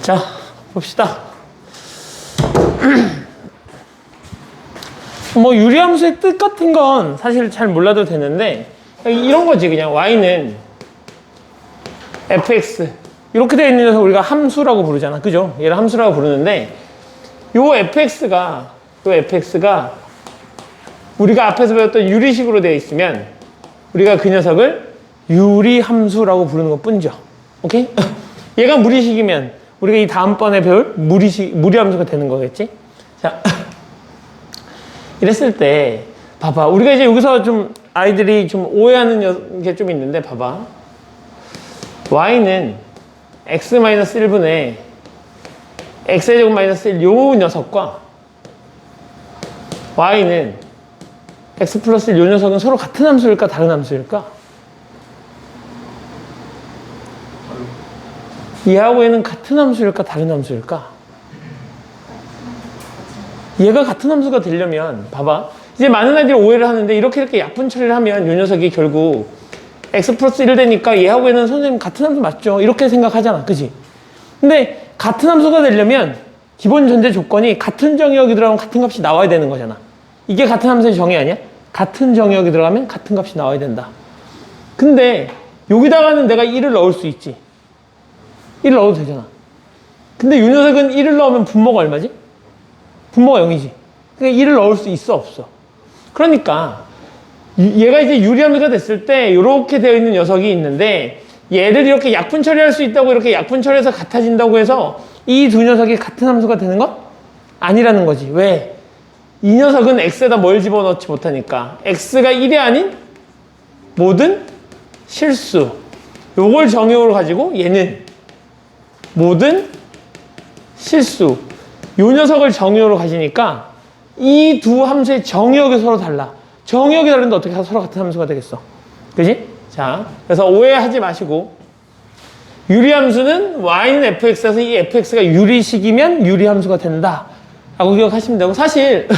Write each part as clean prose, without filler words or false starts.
자, 봅시다. 뭐 유리함수의 뜻 같은 건 사실 잘 몰라도 되는데 이런 거지. 그냥 y는 fx 이렇게 되어 있는 녀석 우리가 함수라고 부르잖아. 그죠? 얘를 함수라고 부르는데 요 fx가 우리가 앞에서 배웠던 유리식으로 되어 있으면 우리가 그 녀석을 유리함수라고 부르는 것 뿐이죠. 오케이? 얘가 무리식이면 우리가 이 다음번에 배울 무리함수가 되는 거겠지? 자, 이랬을 때 봐봐. 우리가 이제 여기서 좀 아이들이 좀 오해하는 게 좀 있는데 봐봐. y는 x-1분의 x제곱 마이너스 1 요 녀석과 y는 x 플러스 1 요 녀석은 서로 같은 함수일까 다른 함수일까? 얘하고 얘는 같은 함수일까 다른 함수일까? 얘가 같은 함수가 되려면 봐봐. 이제 많은 아이들이 오해를 하는데 이렇게 약분 처리를 하면 요 녀석이 결국 x 플러스 1 되니까 얘하고 얘는 선생님 같은 함수 맞죠? 이렇게 생각하잖아. 그지? 근데 같은 함수가 되려면 기본 전제 조건이 같은 정의역이 들어가면 같은 값이 나와야 되는 거잖아. 이게 같은 함수의 정의 아니야? 같은 정의역이 들어가면 같은 값이 나와야 된다. 근데 여기다가는 내가 1을 넣을 수 있지. 1을 넣어도 되잖아. 근데 이 녀석은 1을 넣으면 분모가 얼마지? 분모가 0이지. 그러니까 1을 넣을 수 있어 없어? 그러니까 얘가 이제 유리함수가 됐을 때 이렇게 되어 있는 녀석이 있는데 얘를 이렇게 약분 처리할 수 있다고 이렇게 약분 처리해서 같아진다고 해서 이 두 녀석이 같은 함수가 되는 건 아니라는 거지. 왜? 이 녀석은 x에다 뭘 집어넣지 못하니까 x가 1이 아닌 모든 실수 요걸 정의역으로 가지고 얘는 모든 실수 요 녀석을 정의역으로 가지니까 이 두 함수의 정의역이 서로 달라. 정의역이 다른데 어떻게 서로 같은 함수가 되겠어? 그지? 자, 그래서 오해하지 마시고 유리함수는 y는 fx에서 이 fx가 유리식이면 유리함수가 된다 라고 기억하시면 되고 사실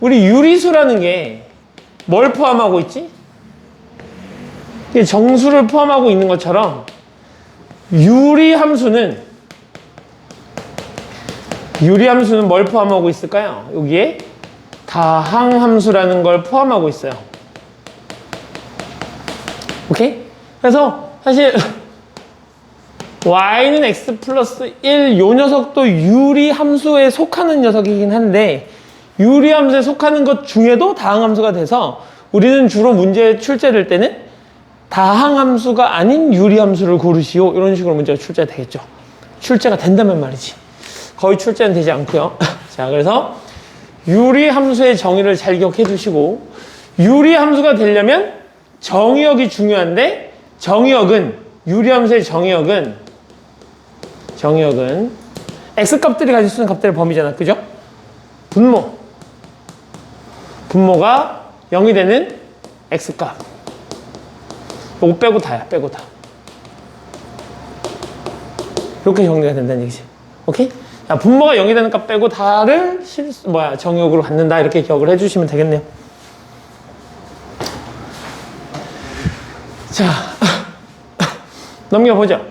우리 유리수라는 게 뭘 포함하고 있지? 정수를 포함하고 있는 것처럼 유리함수는 뭘 포함하고 있을까요? 여기에 다항함수라는 걸 포함하고 있어요. 오케이? 그래서 사실 y는 x 플러스 1 요 녀석도 유리함수에 속하는 녀석이긴 한데 유리함수에 속하는 것 중에도 다항함수가 돼서 우리는 주로 문제 출제될 때는 다항함수가 아닌 유리함수를 고르시오 이런 식으로 문제가 출제가 되겠죠. 출제가 된다면 말이지. 거의 출제는 되지 않고요. 자, 그래서 유리함수의 정의를 잘 기억해 두시고 유리함수가 되려면 정의역이 중요한데 유리함수의 정의역은 x값들이 가질 수 있는 값들의 범위잖아. 그죠? 분모가 0이 되는 x값 이거 빼고 다야. 이렇게 정리가 된다는 얘기지. 오케이? 자, 분모가 0이 되는 값 빼고 다를 정의역으로 갖는다 이렇게 기억을 해주시면 되겠네요. 자, 넘기죠.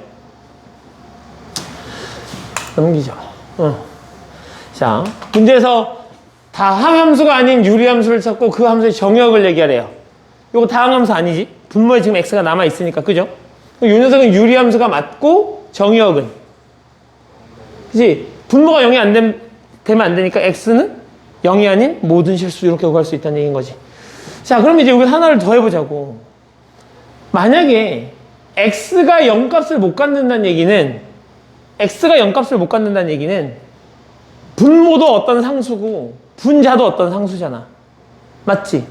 자, 문제에서 다항함수가 아닌 유리함수를 찾고 그 함수의 정의역을 얘기하래요. 이거 다항함수 아니지? 분모에 지금 x가 남아있으니까, 그죠? 이 녀석은 유리함수가 맞고 정의역은 그치? 분모가 0이 되면 안 되니까 x는 0이 아닌 모든 실수 이렇게 구할 수 있다는 얘기인 거지. 자, 그럼 이제 여기 하나를 더 해보자고. 만약에 x가 0값을 못 갖는다는 얘기는 분모도 어떤 상수고 분자도 어떤 상수잖아. 맞지?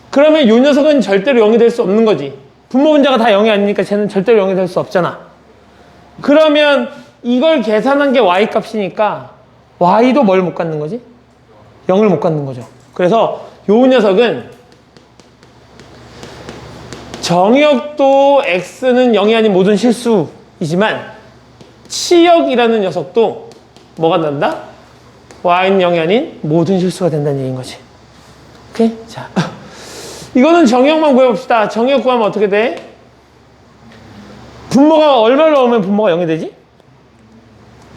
그러면 이 녀석은 절대로 0이 될 수 없는 거지. 분모 분자가 다 0이 아니니까 쟤는 절대로 0이 될 수 없잖아. 그러면 이걸 계산한 게 y값이니까 y도 뭘 못 갖는 거지? 0을 못 갖는 거죠. 그래서 이 녀석은 정의역도 x는 0이 아닌 모든 실수이지만 치역이라는 녀석도 뭐가 난다? y는 0이 아닌 모든 실수가 된다는 얘기인 거지. 오케이? 자, 이거는 정의역만 구해봅시다. 정의역 구하면 어떻게 돼? 분모가 얼마를 넣으면 분모가 0이 되지?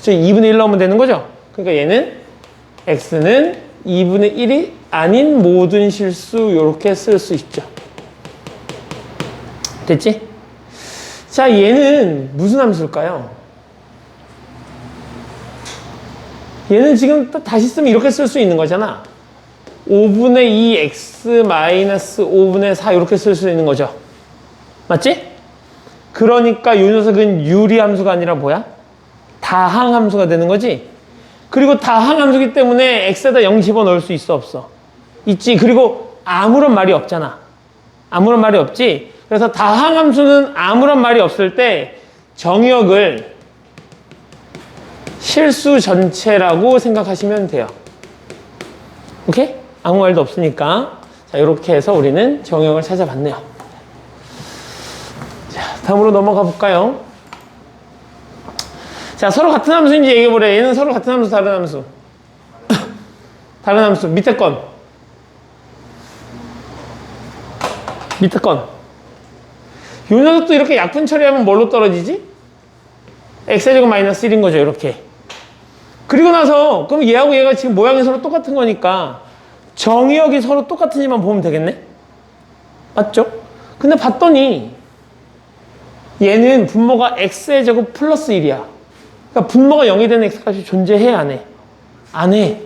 그쵸? 2분의 1 넣으면 되는 거죠? 그러니까 얘는 x는 2분의 1이 아닌 모든 실수 이렇게 쓸 수 있죠. 됐지? 자, 얘는 무슨 함수일까요? 얘는 지금 다시 쓰면 이렇게 쓸 수 있는 거잖아. 5분의 2x 마이너스 5분의 4 이렇게 쓸 수 있는 거죠. 맞지? 그러니까 이 녀석은 유리함수가 아니라 뭐야? 다항함수가 되는 거지. 그리고 다항함수기 때문에 x에다 0 집어넣을 수 있어 없어? 있지. 그리고 아무런 말이 없잖아. 아무런 말이 없지. 그래서 다항함수는 아무런 말이 없을 때 정의역을 실수 전체라고 생각하시면 돼요. 오케이? 아무 말도 없으니까. 자, 이렇게 해서 우리는 정의역을 찾아봤네요. 자, 다음으로 넘어가 볼까요? 자, 서로 같은 함수인지 얘기해보래. 얘는 서로 같은 함수, 다른 함수. 다른 함수. 밑에 건. 밑에 건. 요 녀석도 이렇게 약분 처리하면 뭘로 떨어지지? x제곱 마이너스 1인 거죠, 이렇게. 그리고 나서, 그럼 얘하고 얘가 지금 모양이 서로 똑같은 거니까 정의역이 서로 똑같은 이만 보면 되겠네? 맞죠? 근데 봤더니 얘는 분모가 x의 제곱 플러스 1이야. 그러니까 분모가 0이 되는 x값이 존재해, 안 해? 안 해.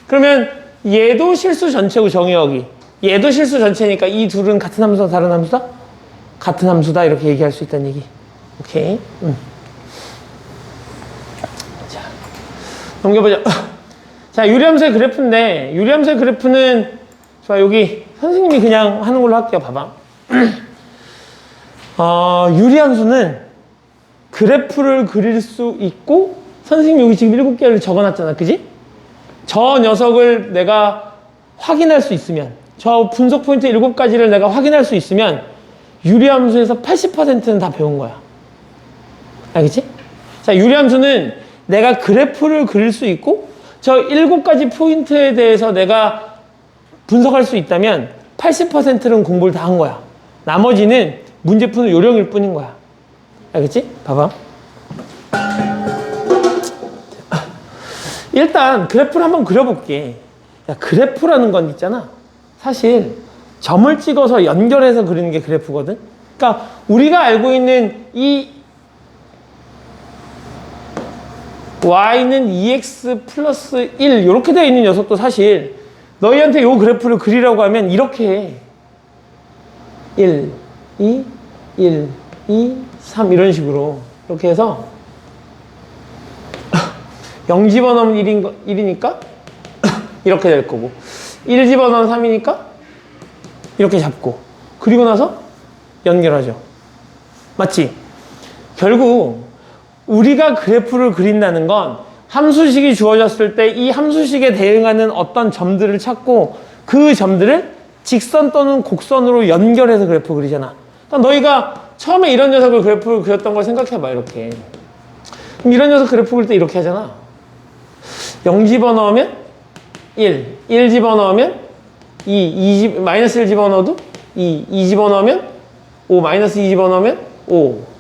그러면 얘도 실수 전체고 정의역이. 얘도 실수 전체니까 이 둘은 같은 함수다, 다른 함수다? 같은 함수다, 이렇게 얘기할 수 있다는 얘기. 오케이. 자, 넘겨보자. 자, 유리함수의 그래프인데, 유리함수의 그래프는, 좋아, 여기 선생님이 그냥 하는 걸로 할게요. 봐봐. 유리함수는 그래프를 그릴 수 있고, 선생님이 여기 지금 7개를 적어놨잖아. 그지? 저 녀석을 내가 확인할 수 있으면, 저 분석 포인트 7가지를 내가 확인할 수 있으면, 유리함수에서 80%는 다 배운 거야. 알겠지? 자, 유리함수는 내가 그래프를 그릴 수 있고, 저 7가지 포인트에 대해서 내가 분석할 수 있다면 80%는 공부를 다 한 거야. 나머지는 문제 푸는 요령일 뿐인 거야. 알겠지? 봐봐. 일단 그래프를 한번 그려볼게. 야, 그래프라는 건 있잖아. 사실 점을 찍어서 연결해서 그리는 게 그래프거든. 그러니까 우리가 알고 있는 이 y는 2x 플러스 1 이렇게 되어 있는 녀석도 사실 너희한테 이 그래프를 그리라고 하면 이렇게 해. 1, 2, 1, 2, 3 이런 식으로 이렇게 해서 0 집어넣으면 1이니까 이렇게 될 거고 1 집어넣으면 3이니까 이렇게 잡고 그리고 나서 연결하죠. 맞지? 결국 우리가 그래프를 그린다는 건 함수식이 주어졌을 때 이 함수식에 대응하는 어떤 점들을 찾고 그 점들을 직선 또는 곡선으로 연결해서 그래프 그리잖아. 그러니까 너희가 처음에 이런 녀석을 그래프를 그렸던 걸 생각해봐. 이렇게. 그럼 이런 녀석 그래프 그릴 때 이렇게 하잖아. 0 집어넣으면 1 집어넣으면 2 마이너스 1 집어넣어도 2 집어넣으면 5 마이너스 2 집어넣으면 5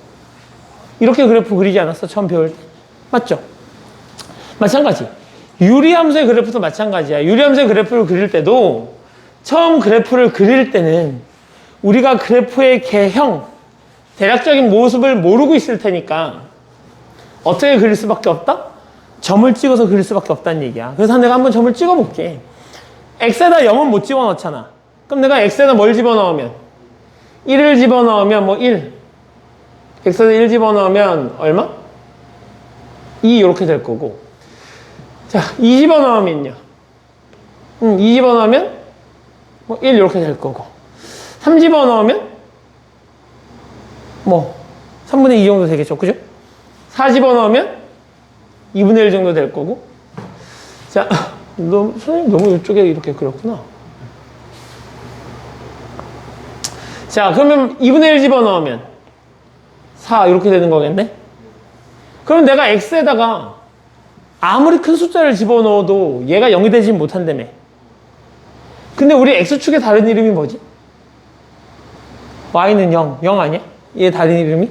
이렇게 그래프 그리지 않았어? 처음 배울 때? 맞죠? 마찬가지. 유리함수의 그래프도 마찬가지야. 유리함수의 그래프를 그릴 때도 처음 그래프를 그릴 때는 우리가 그래프의 개형, 대략적인 모습을 모르고 있을 테니까 어떻게 그릴 수밖에 없다? 점을 찍어서 그릴 수밖에 없다는 얘기야. 그래서 내가 한번 점을 찍어볼게. x에다 0은 못 집어넣잖아. 그럼 내가 x에다 뭘 집어넣으면? 1을 집어넣으면 뭐 1. x에다 1 집어넣으면 얼마? 2 이렇게 될 거고. 자, 2 집어넣으면요. 2 집어넣으면 뭐 1 이렇게 될 거고. 3 집어넣으면 뭐 3분의 2 정도 되겠죠. 그죠? 4 집어넣으면 2분의 1 정도 될 거고. 자, 선생님 너무 이쪽에 이렇게 그렸구나. 자, 그러면 2분의 1 집어넣으면 4 이렇게 되는 거겠네? 그럼 내가 x에다가 아무리 큰 숫자를 집어넣어도 얘가 0이 되지 못한다며. 근데 우리 x축의 다른 이름이 뭐지? y는 0 아니야? 얘 다른 이름이?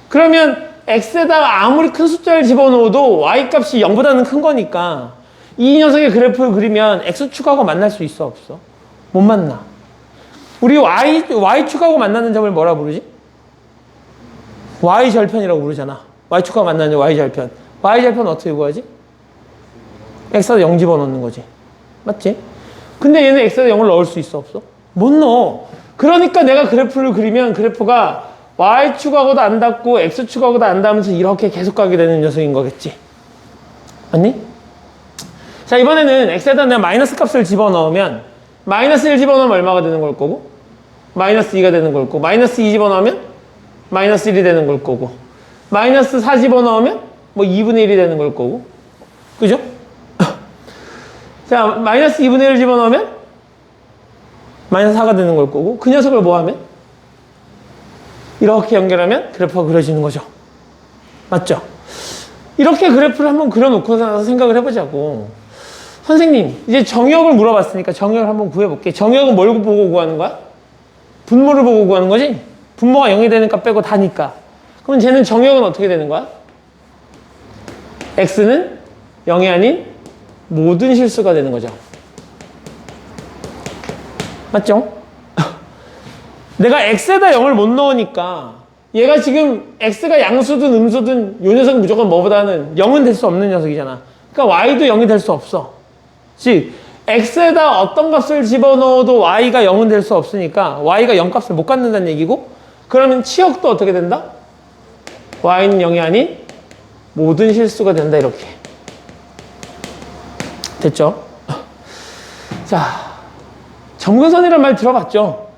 그러면 x에다가 아무리 큰 숫자를 집어넣어도 y 값이 0보다는 큰 거니까 이 녀석의 그래프를 그리면 x축하고 만날 수 있어 없어? 못 만나. 우리 y축하고 만나는 점을 뭐라 부르지? y절편이라고 부르잖아. y축하고 만나는 y절편. y절편 어떻게 구하지? x에다 0 집어넣는 거지. 맞지? 근데 얘는 x에다 0을 넣을 수 있어 없어? 못 넣어. 그러니까 내가 그래프를 그리면 그래프가 y축하고도 안 닿고 x축하고도 안 닿으면서 이렇게 계속 가게 되는 녀석인 거겠지. 맞니? 자, 이번에는 x에다 내가 마이너스 값을 집어넣으면 마이너스 1 집어넣으면 얼마가 되는 걸 거고 마이너스 2가 되는 걸 거고 마이너스 2 집어넣으면 마이너스 1이 되는 걸 거고 마이너스 4 집어넣으면 뭐 2분의 1이 되는 걸 거고 그죠? 자, 마이너스 2분의 1 집어넣으면 마이너스 4가 되는 걸 거고 그 녀석을 뭐 하면? 이렇게 연결하면 그래프가 그려지는 거죠. 맞죠? 이렇게 그래프를 한번 그려놓고 나서 생각을 해보자고. 선생님, 이제 정역을 물어봤으니까 정역을 한번 구해볼게. 정역은 뭘 보고 구하는 거야? 분모를 보고 구하는 거지? 분모가 0이 되는 값 빼고 다니까. 그럼 쟤는 정역은 어떻게 되는 거야? x는 0이 아닌 모든 실수가 되는 거죠. 맞죠? 내가 x에다 0을 못 넣으니까 얘가 지금 x가 양수든 음수든 이 녀석은 무조건 뭐보다는 0은 될 수 없는 녀석이잖아. 그러니까 y도 0이 될 수 없어. 즉 x에다 어떤 값을 집어넣어도 y가 0은 될 수 없으니까 y가 0 값을 못 갖는다는 얘기고 그러면 치역도 어떻게 된다? y는 0이 아닌 모든 실수가 된다 이렇게. 됐죠? 자, 점근선이란 말 들어봤죠?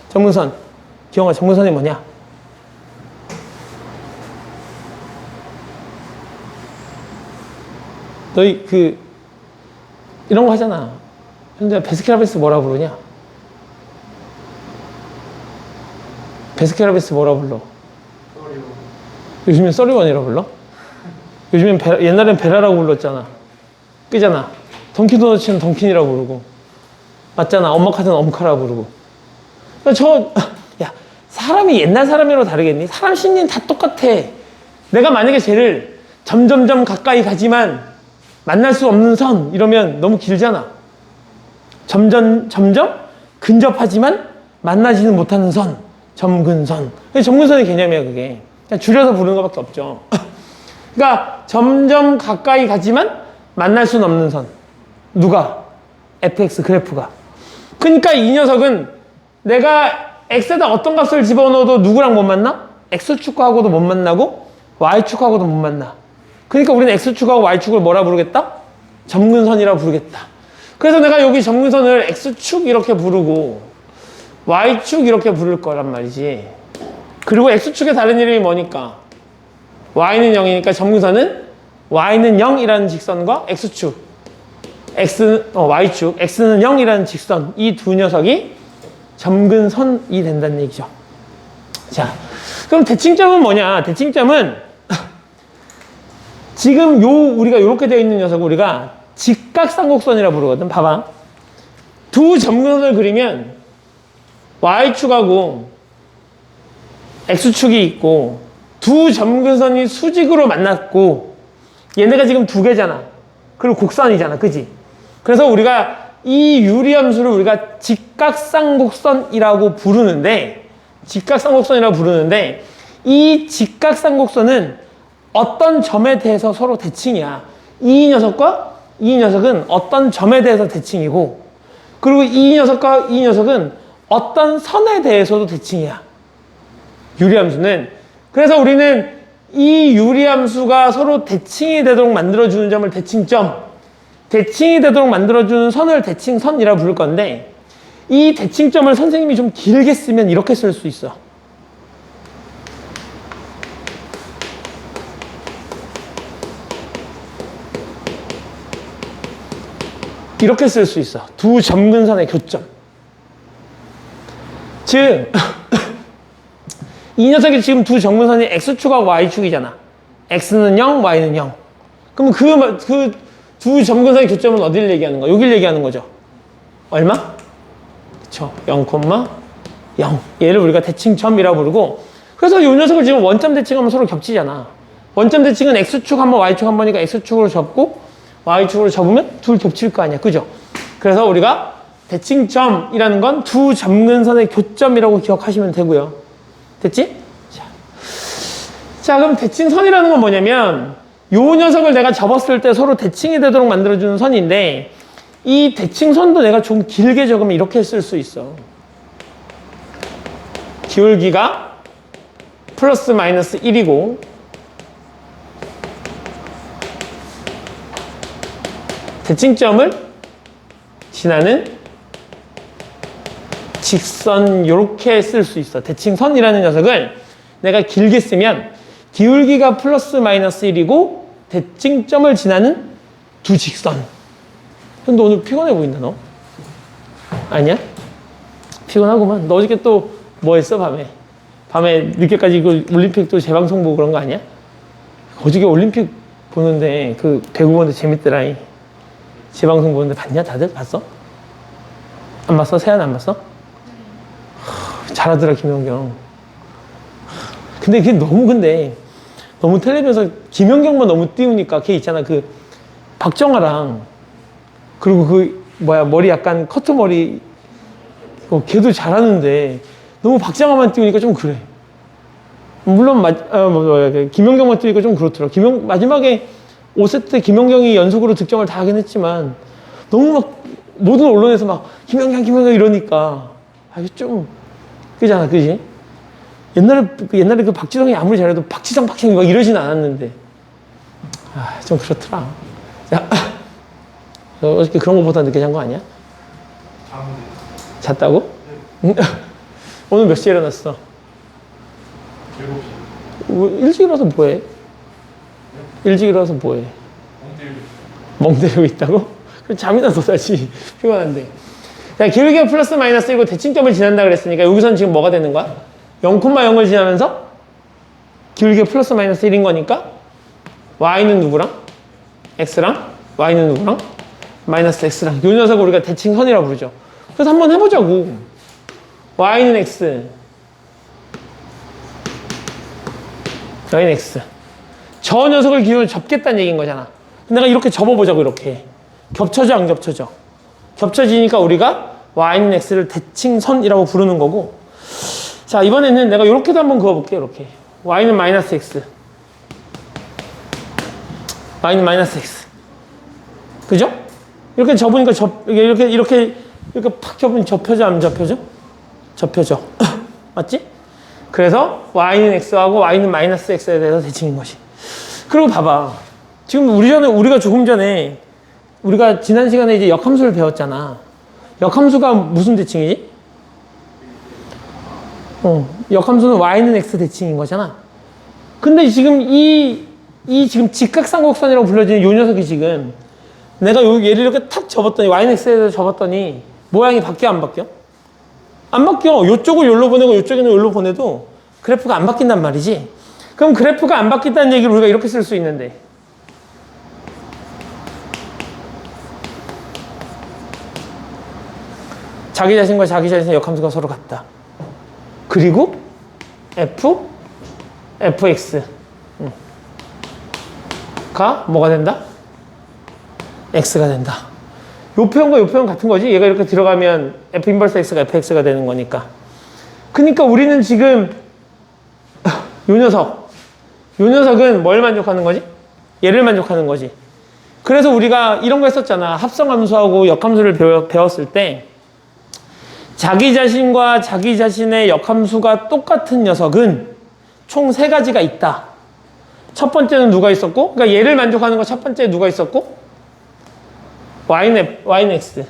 점근선. 기영아, 점근선이 뭐냐? 너희 이런 거 하잖아. 현재 베스킨라빈스 뭐라 부르냐? 베스킨라빈스 뭐라 불러? 써리원. 요즘엔 써리원이라 불러? 요즘엔 옛날엔 베라라고 불렀잖아. 그잖아. 던킨도너츠는 던킨이라고 부르고. 맞잖아. 엄마 카드는 엄카라고 부르고. 야, 사람이 옛날 사람이라고 다르겠니? 사람 심리는 다 똑같아. 내가 만약에 쟤를 점점점 가까이 가지만 만날 수 없는 선 이러면 너무 길잖아. 점점 근접하지만 만나지는 못하는 선, 점근선. 점근선의 개념이야 그게. 그냥 줄여서 부르는 것밖에 없죠. 그러니까 점점 가까이 가지만 만날 수는 없는 선. 누가? fx 그래프가. 그러니까 이 녀석은 내가 x에다 어떤 값을 집어넣어도 누구랑 못 만나? x축하고도 못 만나고 y축하고도 못 만나. 그러니까 우리는 x축하고 y축을 뭐라 부르겠다? 점근선이라 부르겠다. 그래서 내가 여기 점근선을 x축 이렇게 부르고 y축 이렇게 부를 거란 말이지. 그리고 x축의 다른 이름이 뭐니까? y는 0이니까 점근선은 y는 0이라는 직선과 x축, y축, x는 0이라는 직선 이 두 녀석이 점근선이 된다는 얘기죠. 자, 그럼 대칭점은 뭐냐? 대칭점은 지금 우리가 이렇게 되어 있는 녀석을 우리가 직각삼곡선이라 부르거든. 봐봐. 두 점근선을 그리면 y축하고 x축이 있고 두 점근선이 수직으로 만났고 얘네가 지금 두 개잖아. 그리고 곡선이잖아. 그지? 그래서 우리가 이 유리함수를 우리가 직각삼곡선이라고 부르는데 이 직각삼곡선은 어떤 점에 대해서 서로 대칭이야. 이 녀석과 이 녀석은 어떤 점에 대해서 대칭이고 그리고 이 녀석과 이 녀석은 어떤 선에 대해서도 대칭이야. 유리함수는. 그래서 우리는 이 유리함수가 서로 대칭이 되도록 만들어주는 점을 대칭이 되도록 만들어주는 선을 대칭선이라고 부를 건데 이 대칭점을 선생님이 좀 길게 쓰면 이렇게 쓸 수 있어. 이렇게 쓸 수 있어. 두 점근선의 교점. 즉 이 녀석이 지금 두 점근선이 x축하고 y축이잖아. x는 0, y는 0. 그럼 그 두 점근선의 교점은 어디를 얘기하는 거야? 여기를 얘기하는 거죠. 얼마? 그쵸. 0,0. 얘를 우리가 대칭점이라고 부르고 그래서 이 녀석을 지금 원점 대칭하면 서로 겹치잖아. 원점 대칭은 X축 한 번, Y축 한 번이니까 X축으로 접고 Y축으로 접으면 둘 겹칠 거 아니야. 그죠? 그래서 우리가 대칭점이라는 건 두 점근선의 교점이라고 기억하시면 되고요. 됐지? 자, 그럼 대칭선이라는 건 뭐냐면 이 녀석을 내가 접었을 때 서로 대칭이 되도록 만들어주는 선인데 이 대칭선도 내가 좀 길게 적으면 이렇게 쓸 수 있어. 기울기가 플러스 마이너스 1이고 대칭점을 지나는 직선 이렇게 쓸 수 있어. 대칭선이라는 녀석을 내가 길게 쓰면 기울기가 플러스 마이너스 1이고 대칭점을 지나는 두 직선. 근데 오늘 피곤해 보인다 너? 아니야? 피곤하구만. 너 어저께 또 뭐 했어 밤에? 밤에 늦게까지 그 올림픽 또 재방송 보고 그런 거 아니야? 어저께 올림픽 보는데 그 배구 보는데 재밌더라이. 재방송 보는데 봤냐? 다들 봤어? 안 봤어? 세안 안 봤어? 잘하더라 김연경. 근데 그게 너무 텔레비에서 김연경만 너무 띄우니까 걔 있잖아 그 박정아랑 그리고 그 뭐야 머리 약간 커트 머리 걔도 잘하는데 너무 박정아만 띄우니까 좀 그래. 물론 김연경만 띄우니까 좀 그렇더라. 마지막에 5세트 김연경이 연속으로 득점을 다 하긴 했지만 너무 막 모든 언론에서 막 김연경 이러니까 이게 좀 그잖아, 그지? 옛날에 그 박지성이 아무리 잘해도 박지성 막 이러진 않았는데 좀 그렇더라. 야, 어저께 그런 거보다 늦게 잔 거 아니야? 잤다고? 네. 오늘 몇 시에 일어났어? 7시. 일찍 일어나서 뭐해? 네? 일찍 일어나서 뭐해? 멍 때리고 있다고? 그럼 잠이나 더 자지. 피곤한데. 자, 기울기가 플러스 마이너스 1고 대칭점을 지난다 그랬으니까 여기서는 지금 뭐가 되는 거야? 0,0을 지나면서 기울기가 플러스 마이너스 1인 거니까 y는 누구랑? x랑 y는 누구랑? 마이너스 x랑 이 녀석을 우리가 대칭선이라고 부르죠. 그래서 한번 해보자고. y는 x y는 x 저 녀석을 기준으로 접겠다는 얘기인 거잖아. 내가 이렇게 접어보자고. 이렇게 겹쳐져 안 겹쳐져? 겹쳐지니까 우리가 y는 x를 대칭선이라고 부르는 거고. 자, 이번에는 내가 이렇게도 한번 그어볼게. 이렇게 y는 마이너스 x y는 마이너스 x 그죠? 이렇게 접으니까 이렇게 팍 접으면 접혀져 안 접혀져? 접혀져. 맞지? 그래서 y는 x하고 y는 마이너스 x에 대해서 대칭인 것이. 그리고 봐봐. 지금 우리가 조금 전에 우리가 지난 시간에 이제 역함수를 배웠잖아. 역함수가 무슨 대칭이지? 역함수는 y는 x 대칭인 거잖아. 근데 지금 지금 직각삼각선이라고 불려지는 이 녀석이 지금 내가 얘를 이렇게 탁 접었더니 y는 x에 대해서 접었더니 모양이 바뀌어 안 바뀌어? 안 바뀌어. 요쪽을 여기로 보내고 요쪽에는 여기로 보내도 그래프가 안 바뀐단 말이지. 그럼 그래프가 안 바뀐다는 얘기를 우리가 이렇게 쓸 수 있는데 자기 자신과 자기 자신의 역함수가 서로 같다. 그리고 fx가 뭐가 된다? x가 된다. 요 표현과 요 표현 같은 거지. 얘가 이렇게 들어가면 f 인버스 x가 fx가 되는 거니까. 그러니까 우리는 지금 요 녀석은 뭘 만족하는 거지? 얘를 만족하는 거지. 그래서 우리가 이런 거 했었잖아. 합성함수하고 역함수를 배웠을 때 자기 자신과 자기 자신의 역함수가 똑같은 녀석은 총 3가지가 있다. 첫 번째는 누가 있었고, 그러니까 얘를 만족하는 거 첫 번째 누가 있었고, y는 x.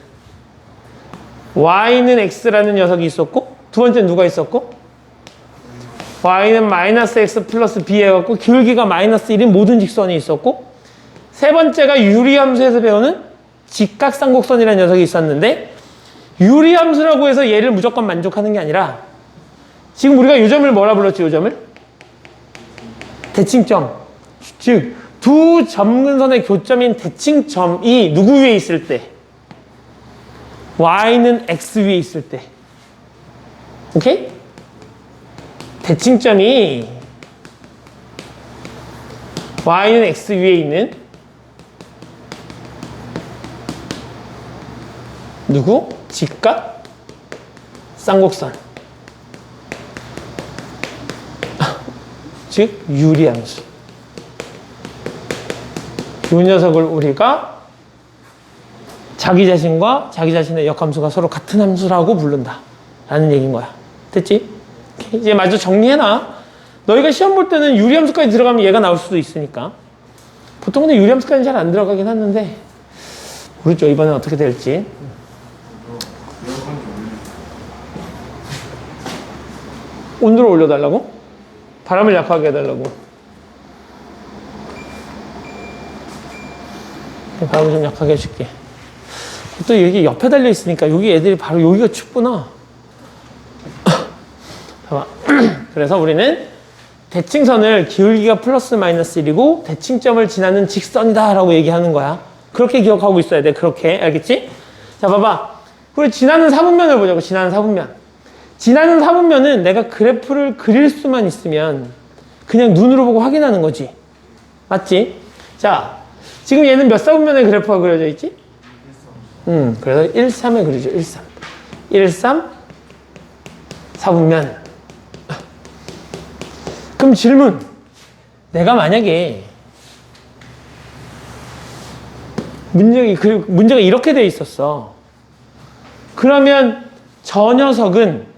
y는 x라는 녀석이 있었고, 두 번째는 누가 있었고, y는 마이너스 x 플러스 b 해갖고 기울기가 마이너스 1인 모든 직선이 있었고, 세 번째가 유리함수에서 배우는 직각삼각선이라는 녀석이 있었는데, 유리함수라고 해서 얘를 무조건 만족하는 게 아니라 지금 우리가 이 점을 뭐라 불렀지? 이 점을? 대칭점. 즉 두 점근선의 교점인 대칭점이 누구 위에 있을 때? y는 x 위에 있을 때. 오케이? 대칭점이 y는 x 위에 있는 누구? 직각 쌍곡선 즉 유리함수. 이 녀석을 우리가 자기 자신과 자기 자신의 역함수가 서로 같은 함수라고 부른다 라는 얘기인 거야. 됐지? 이제 마저 정리해놔. 너희가 시험 볼 때는 유리함수까지 들어가면 얘가 나올 수도 있으니까. 보통 근데 유리함수까지는 잘 안 들어가긴 하는데 모르죠. 이번엔 어떻게 될지. 온도를 올려달라고? 바람을 약하게 해달라고. 바람을 좀 약하게 해줄게. 또 여기 옆에 달려 있으니까 여기 애들이 바로 여기가 춥구나. 봐봐. 그래서 우리는 대칭선을 기울기가 플러스 마이너스 1이고 대칭점을 지나는 직선이다 라고 얘기하는 거야. 그렇게 기억하고 있어야 돼. 그렇게. 알겠지? 자, 봐봐. 우리 지나는 사분면을 보자고. 지나는 사분면. 지나는 사분면은 내가 그래프를 그릴 수만 있으면 그냥 눈으로 보고 확인하는 거지. 맞지? 자, 지금 얘는 몇 사분면의 그래프가 그려져 있지? 그래서 1, 3에 그리죠. 1, 3. 1, 3, 사분면. 그럼 질문. 내가 만약에 문제가 이렇게 돼 있었어. 그러면 저 녀석은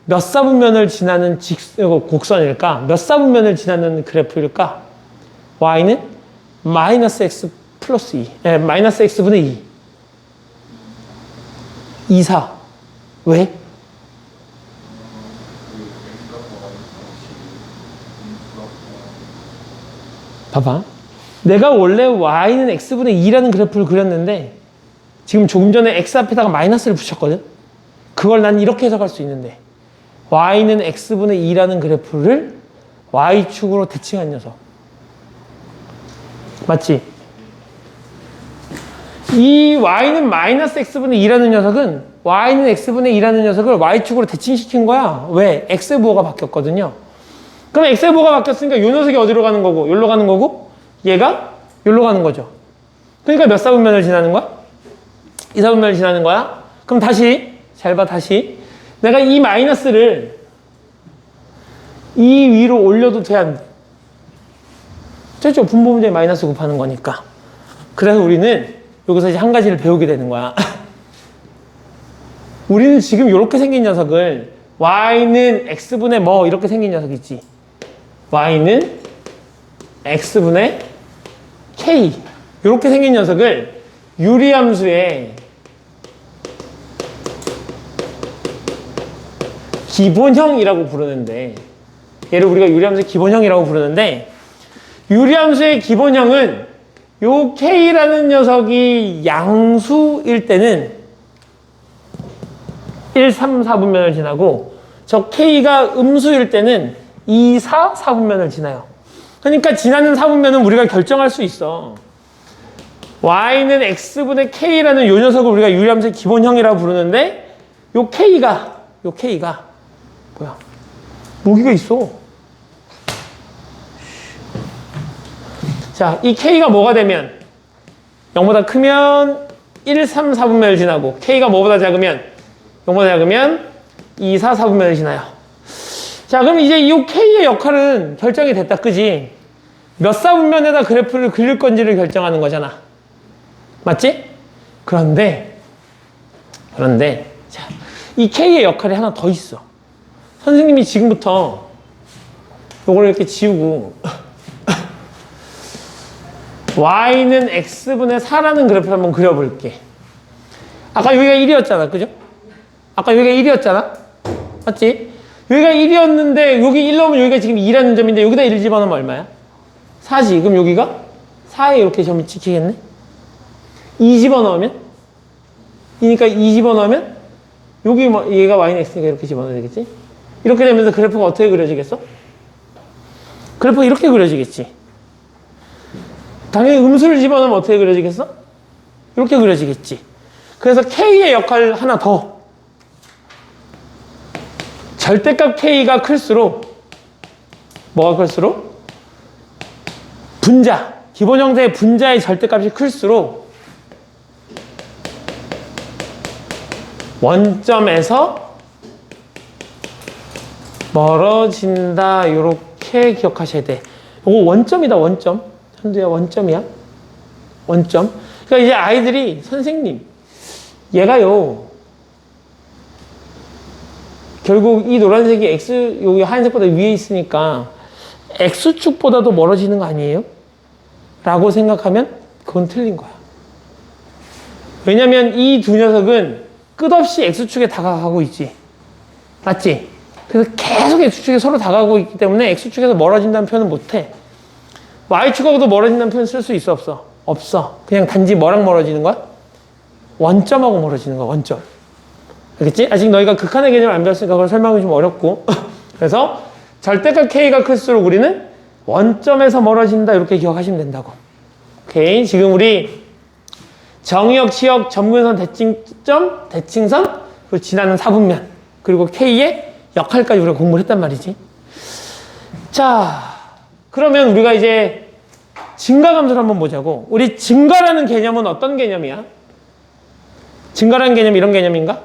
몇 사분면을 지나는 곡선일까? 몇 사분면을 지나는 그래프일까? y는 마이너스 x 플러스 2. 마이너스 x분의 2. 2, 4. 왜? 봐봐. 내가 원래 y는 x분의 2라는 그래프를 그렸는데 지금 조금 전에 x 앞에다가 마이너스를 붙였거든? 그걸 난 이렇게 해석할 수 있는데 y는 x분의 2라는 그래프를 y축으로 대칭한 녀석. 맞지? 이 y는 마이너스 x분의 2라는 녀석은 y는 x분의 2라는 녀석을 y축으로 대칭시킨 거야. 왜? x의 부호가 바뀌었거든요. 그럼 x의 부호가 바뀌었으니까 이 녀석이 어디로 가는 거고 여기로 가는 거고 얘가 여기로 가는 거죠. 그러니까 몇 사분면을 지나는 거야? 2 사분면을 지나는 거야. 그럼 다시 잘 봐. 다시 내가 이 마이너스를 이 위로 올려도 돼 안 돼? 됐죠? 분모 문제에 마이너스 곱하는 거니까. 그래서 우리는 여기서 이제 한 가지를 배우게 되는 거야. 우리는 지금 이렇게 생긴 녀석을 y는 x분의 뭐 이렇게 생긴 녀석 있지. y는 x분의 k 이렇게 생긴 녀석을 유리함수의 기본형이라고 부르는데 얘를 우리가 유리함수의 기본형이라고 부르는데 유리함수의 기본형은 요 k라는 녀석이 양수일 때는 1, 3, 4분면을 지나고 저 k가 음수일 때는 2, 4, 4분면을 지나요. 그러니까 지나는 4분면은 우리가 결정할 수 있어. y는 x분의 k라는 요 녀석을 우리가 유리함수의 기본형이라고 부르는데 요 k가 뭐야? 모기가 있어. 자, 이 k가 뭐가 되면 0보다 크면 1, 3, 4분면을 지나고 k가 뭐보다 작으면 0보다 작으면 2, 4, 4분면을 지나요. 자, 그럼 이제 이 k의 역할은 결정이 됐다. 그지? 몇 사분면에다 그래프를 그릴 건지를 결정하는 거잖아. 맞지? 그런데 자, 이 k의 역할이 하나 더 있어. 선생님이 지금부터 요걸 이렇게 지우고 y는 x분의 4라는 그래프를 한번 그려볼게. 아까 여기가 1이었잖아. 그죠? 아까 여기가 1이었잖아. 맞지? 여기가 1이었는데 여기 1 넣으면 여기가 지금 2라는 점인데 여기다 1 집어넣으면 얼마야? 4지. 그럼 여기가 4에 이렇게 점이 찍히겠네? 2 집어넣으면? 그러니까 2 집어넣으면 여기 뭐 얘가 y는 x니까 이렇게 집어넣어야 되겠지? 이렇게 되면서 그래프가 어떻게 그려지겠어? 그래프가 이렇게 그려지겠지. 당연히 음수를 집어넣으면 어떻게 그려지겠어? 이렇게 그려지겠지. 그래서 k의 역할 하나 더. 절대값 k가 클수록 뭐가 클수록? 분자. 기본 형태의 분자의 절대값이 클수록 원점에서 멀어진다. 이렇게 기억하셔야 돼. 이거 원점이다. 원점. 현두야 원점이야. 원점. 그러니까 이제 아이들이 선생님 얘가요 결국 이 노란색이 X 여기 하얀색보다 위에 있으니까 X축보다도 멀어지는 거 아니에요? 라고 생각하면 그건 틀린 거야. 왜냐면 이 두 녀석은 끝없이 X축에 다가가고 있지. 맞지? 그래서 계속 X축에 서로 다가가고 있기 때문에 X축에서 멀어진다는 표현은 못해. Y축하고도 멀어진다는 표현 쓸 수 있어? 없어? 없어. 그냥 단지 뭐랑 멀어지는 거야? 원점하고 멀어지는 거야. 원점. 알겠지? 아직 너희가 극한의 개념을 안 배웠으니까 그걸 설명이 좀 어렵고 그래서 절대값 K가 클수록 우리는 원점에서 멀어진다. 이렇게 기억하시면 된다고. 오케이. 지금 우리 정의역, 시역, 점근선, 대칭점, 대칭선, 그리고 지나는 사분면, 그리고 K의 역할까지 우리가 공부를 했단 말이지. 자, 그러면 우리가 이제 증가감소를 한번 보자고. 우리 증가라는 개념은 어떤 개념이야? 증가라는 개념 이런 개념인가?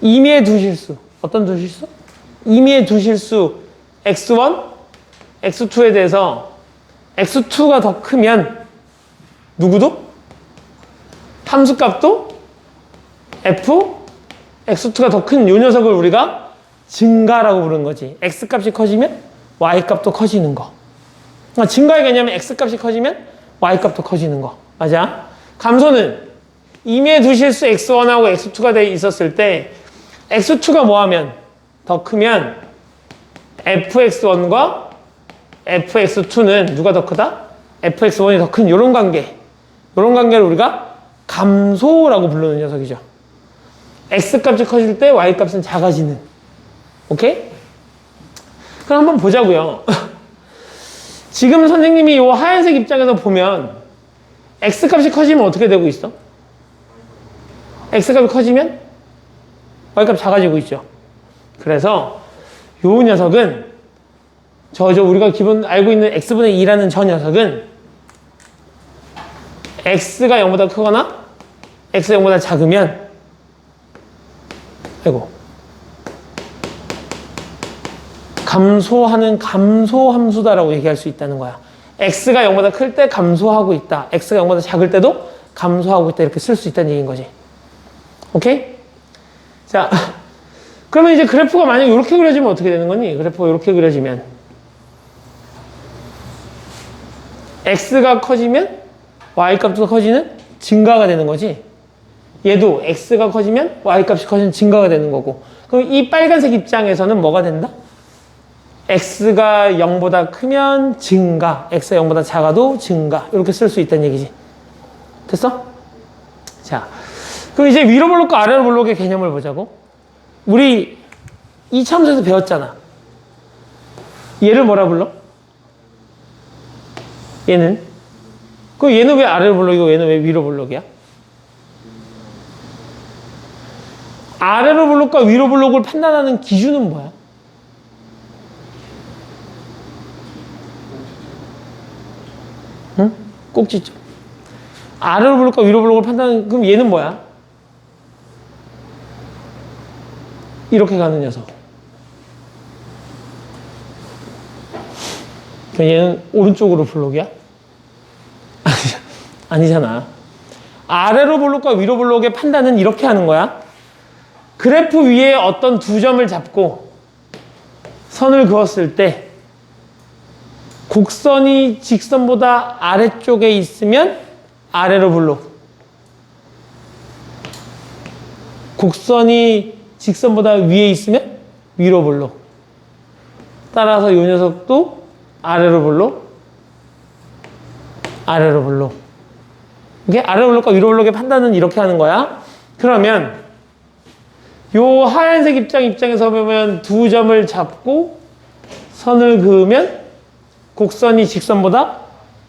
임의의 두 실수. 어떤 두 실수? 임의의 두 실수 x1, x2에 대해서 x2가 더 크면 누구도? 함수값도 f, x2가 더 큰 요 녀석을 우리가 증가라고 부르는 거지. x값이 커지면 y값도 커지는 거. 그러니까 증가의 개념은 x값이 커지면 y값도 커지는 거. 맞아? 감소는 임의의 두 실수 x1하고 x2가 돼 있었을 때 x2가 뭐하면 더 크면 fx1과 fx2는 누가 더 크다? fx1이 더 큰 요런 관계. 요런 관계를 우리가 감소라고 부르는 녀석이죠. x값이 커질 때 y값은 작아지는. 오케이? 그럼 한번 보자고요. 지금 선생님이 이 하얀색 입장에서 보면 x값이 커지면 어떻게 되고 있어? x값이 커지면 y값 작아지고 있죠. 그래서 요 녀석은 저 우리가 기본 알고 있는 x분의 2라는 저 녀석은 x가 0보다 크거나 x가 0보다 작으면 아이고 감소하는 감소함수다라고 얘기할 수 있다는 거야. x가 0보다 클 때 감소하고 있다. x가 0보다 작을 때도 감소하고 있다. 이렇게 쓸 수 있다는 얘기인 거지. 오케이? 자, 그러면 이제 그래프가 만약에 이렇게 그려지면 어떻게 되는 거니? 그래프가 이렇게 그려지면 x가 커지면 y값도 커지는 증가가 되는 거지. 얘도 x가 커지면 y값이 커지는 증가가 되는 거고. 그럼 이 빨간색 입장에서는 뭐가 된다? x가 0보다 크면 증가, x가 0보다 작아도 증가. 이렇게 쓸 수 있다는 얘기지. 됐어? 자, 그럼 이제 위로 블록과 아래로 블록의 개념을 보자고. 우리 이 참수에서 배웠잖아. 얘를 뭐라 불러? 얘는? 그럼 얘는 왜 아래로 블록이고 얘는 왜 위로 블록이야? 아래로 블록과 위로 블록을 판단하는 기준은 뭐야? 응? 꼭지점. 아래로 블록과 위로 블록을 판단하는, 그럼 얘는 뭐야? 이렇게 가는 녀석. 그럼 얘는 오른쪽으로 블록이야? 아니잖아. 아래로 블록과 위로 블록의 판단은 이렇게 하는 거야. 그래프 위에 어떤 두 점을 잡고 선을 그었을 때 곡선이 직선보다 아래쪽에 있으면 아래로 블록. 곡선이 직선보다 위에 있으면 위로 블록. 따라서 이 녀석도 아래로 블록, 아래로 블록. 이게 아래로 블록과 위로 블록의 판단은 이렇게 하는 거야. 그러면 요 하얀색 입장에서 보면 두 점을 잡고 선을 그으면 곡선이 직선보다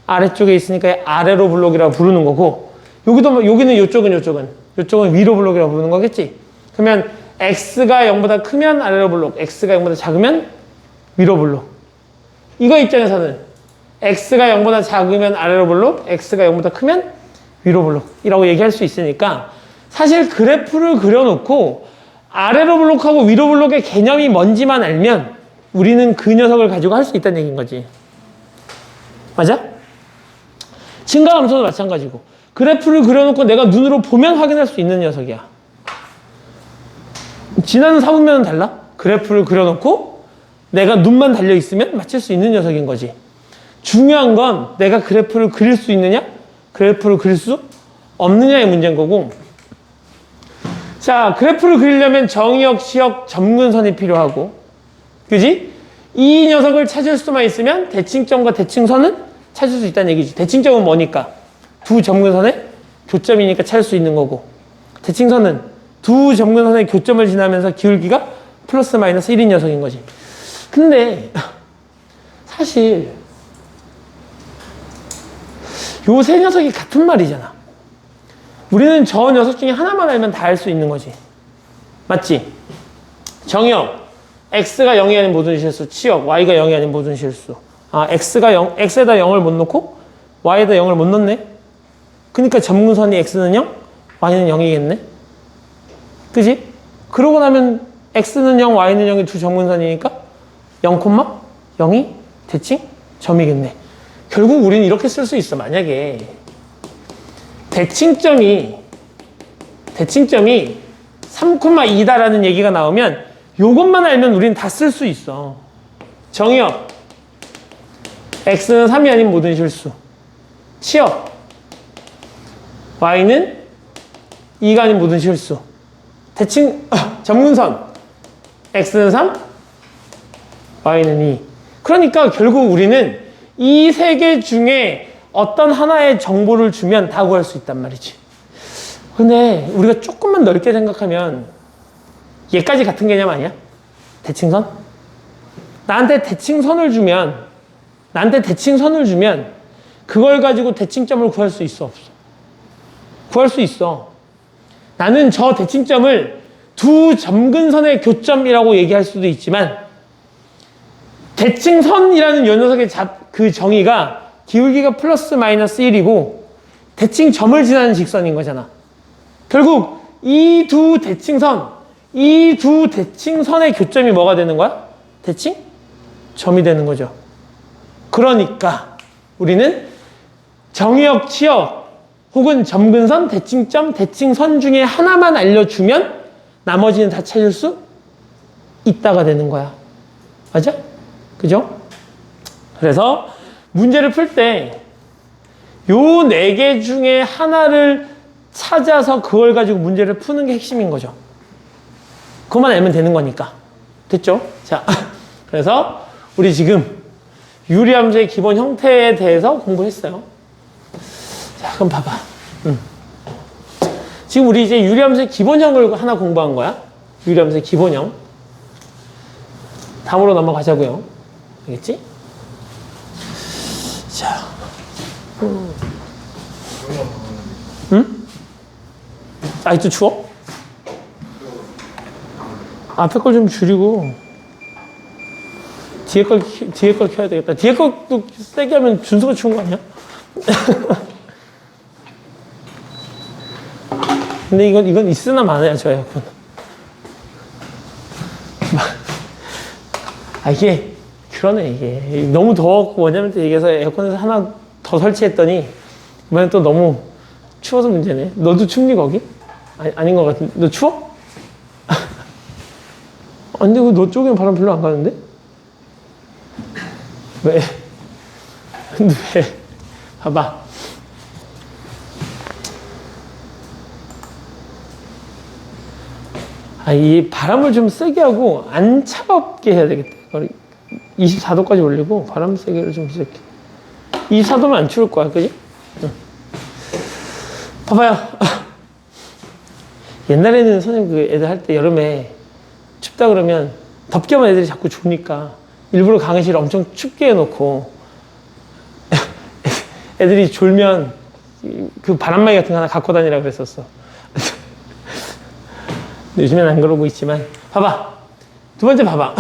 아래쪽에 있으니까 아래로 블록이라고 부르는 거고, 여기는 요쪽은 위로 블록이라고 부르는 거겠지. 그러면 x가 0보다 크면 아래로 블록, x가 0보다 작으면 위로 블록. 이거 입장에서는 x가 0보다 작으면 아래로 볼록, x가 0보다 크면 위로 볼록이라고 얘기할 수 있으니까 사실 그래프를 그려놓고 아래로 볼록하고 위로 볼록의 개념이 뭔지만 알면 우리는 그 녀석을 가지고 할 수 있다는 얘기인 거지. 맞아? 증가함수도 마찬가지고 그래프를 그려놓고 내가 눈으로 보면 확인할 수 있는 녀석이야. 지나는 사분면은 달라? 그래프를 그려놓고 내가 눈만 달려있으면 맞출 수 있는 녀석인 거지. 중요한 건 내가 그래프를 그릴 수 있느냐? 그래프를 그릴 수 없느냐의 문제인 거고. 자, 그래프를 그리려면 정의역, 시역, 점근선이 필요하고, 그지? 이 녀석을 찾을 수만 있으면 대칭점과 대칭선은 찾을 수 있다는 얘기지. 대칭점은 뭐니까? 두 점근선의 교점이니까 찾을 수 있는 거고, 대칭선은 두 점근선의 교점을 지나면서 기울기가 플러스 마이너스 1인 녀석인 거지. 근데 사실 요 세 녀석이 같은 말이잖아. 우리는 저 녀석 중에 하나만 알면 다 알 수 있는 거지. 맞지? 정역, x가 0이 아닌 모든 실수, 치역, y가 0이 아닌 모든 실수. 아, x에다 0을 못 넣고 y에다 0을 못 넣네? 그러니까 점근선이 x는 0, y는 0이겠네? 그지? 그러고 나면 x는 0, y는 0이 두 점근선이니까 0, 0이 대칭 점이겠네. 결국 우리는 이렇게 쓸 수 있어. 만약에 대칭점이 3,2다라는 얘기가 나오면 요것만 알면 우리는 다 쓸 수 있어. 정의역, x는 3이 아닌 모든 실수. 치역, y는 2가 아닌 모든 실수. 점근선, x는 3, y는 2. 그러니까 결국 우리는 이 세 개 중에 어떤 하나의 정보를 주면 다 구할 수 있단 말이지. 근데 우리가 조금만 넓게 생각하면 얘까지 같은 개념 아니야? 대칭선? 나한테 대칭선을 주면 그걸 가지고 대칭점을 구할 수 있어, 없어? 구할 수 있어. 나는 저 대칭점을 두 점근선의 교점이라고 얘기할 수도 있지만 대칭선이라는 요 녀석의 그 정의가 기울기가 플러스 마이너스 1이고 대칭점을 지나는 직선인 거잖아. 결국 이 두 대칭선의 교점이 뭐가 되는 거야? 대칭점이 되는 거죠. 그러니까 우리는 정의역, 치역 혹은 점근선, 대칭점, 대칭선 중에 하나만 알려주면 나머지는 다 찾을 수 있다가 되는 거야. 맞아? 그죠? 그래서 문제를 풀 때 요 네 개 중에 하나를 찾아서 그걸 가지고 문제를 푸는 게 핵심인 거죠. 그것만 알면 되는 거니까. 됐죠? 자, 그래서 우리 지금 유리함수의 기본 형태에 대해서 공부했어요. 자, 그럼 봐봐. 지금 우리 이제 유리함수의 기본형을 하나 공부한 거야. 유리함수의 기본형. 다음으로 넘어가자고요. 알겠지? 자, 응? 아직도 추워? 앞에 걸 좀 줄이고 뒤에 걸 켜야 되겠다. 뒤에 것도 세게 하면 준수가 추운 거 아니야? 근데 이건 있으나 마나야, 저 에어컨. 이게 그러네. 이게 너무 더웠고 원자면 얘기해서 에어컨에서 하나 더 설치했더니 이번엔 또 너무 추워서 문제네. 너도 춥니 거기? 아닌 것 같은데. 너 추워? 아니 근데 너 쪽에는 바람 별로 안 가는데? 왜? 근데 왜? 봐봐. 이 바람을 좀 세게 하고 안 차갑게 해야 되겠다. 24도까지 올리고 바람 세게를 좀 세게. 24도면 안 추울 거야, 그지? 응. 봐봐요. 옛날에는 선생님 그 애들 할 때 여름에 춥다 그러면 덥게 하면 애들이 자꾸 추우니까 일부러 강의실을 엄청 춥게 해놓고 애들이 졸면 그 바람막이 같은 거 하나 갖고 다니라 그랬었어. 요즘엔 안 그러고 있지만 봐봐. 두 번째 봐봐.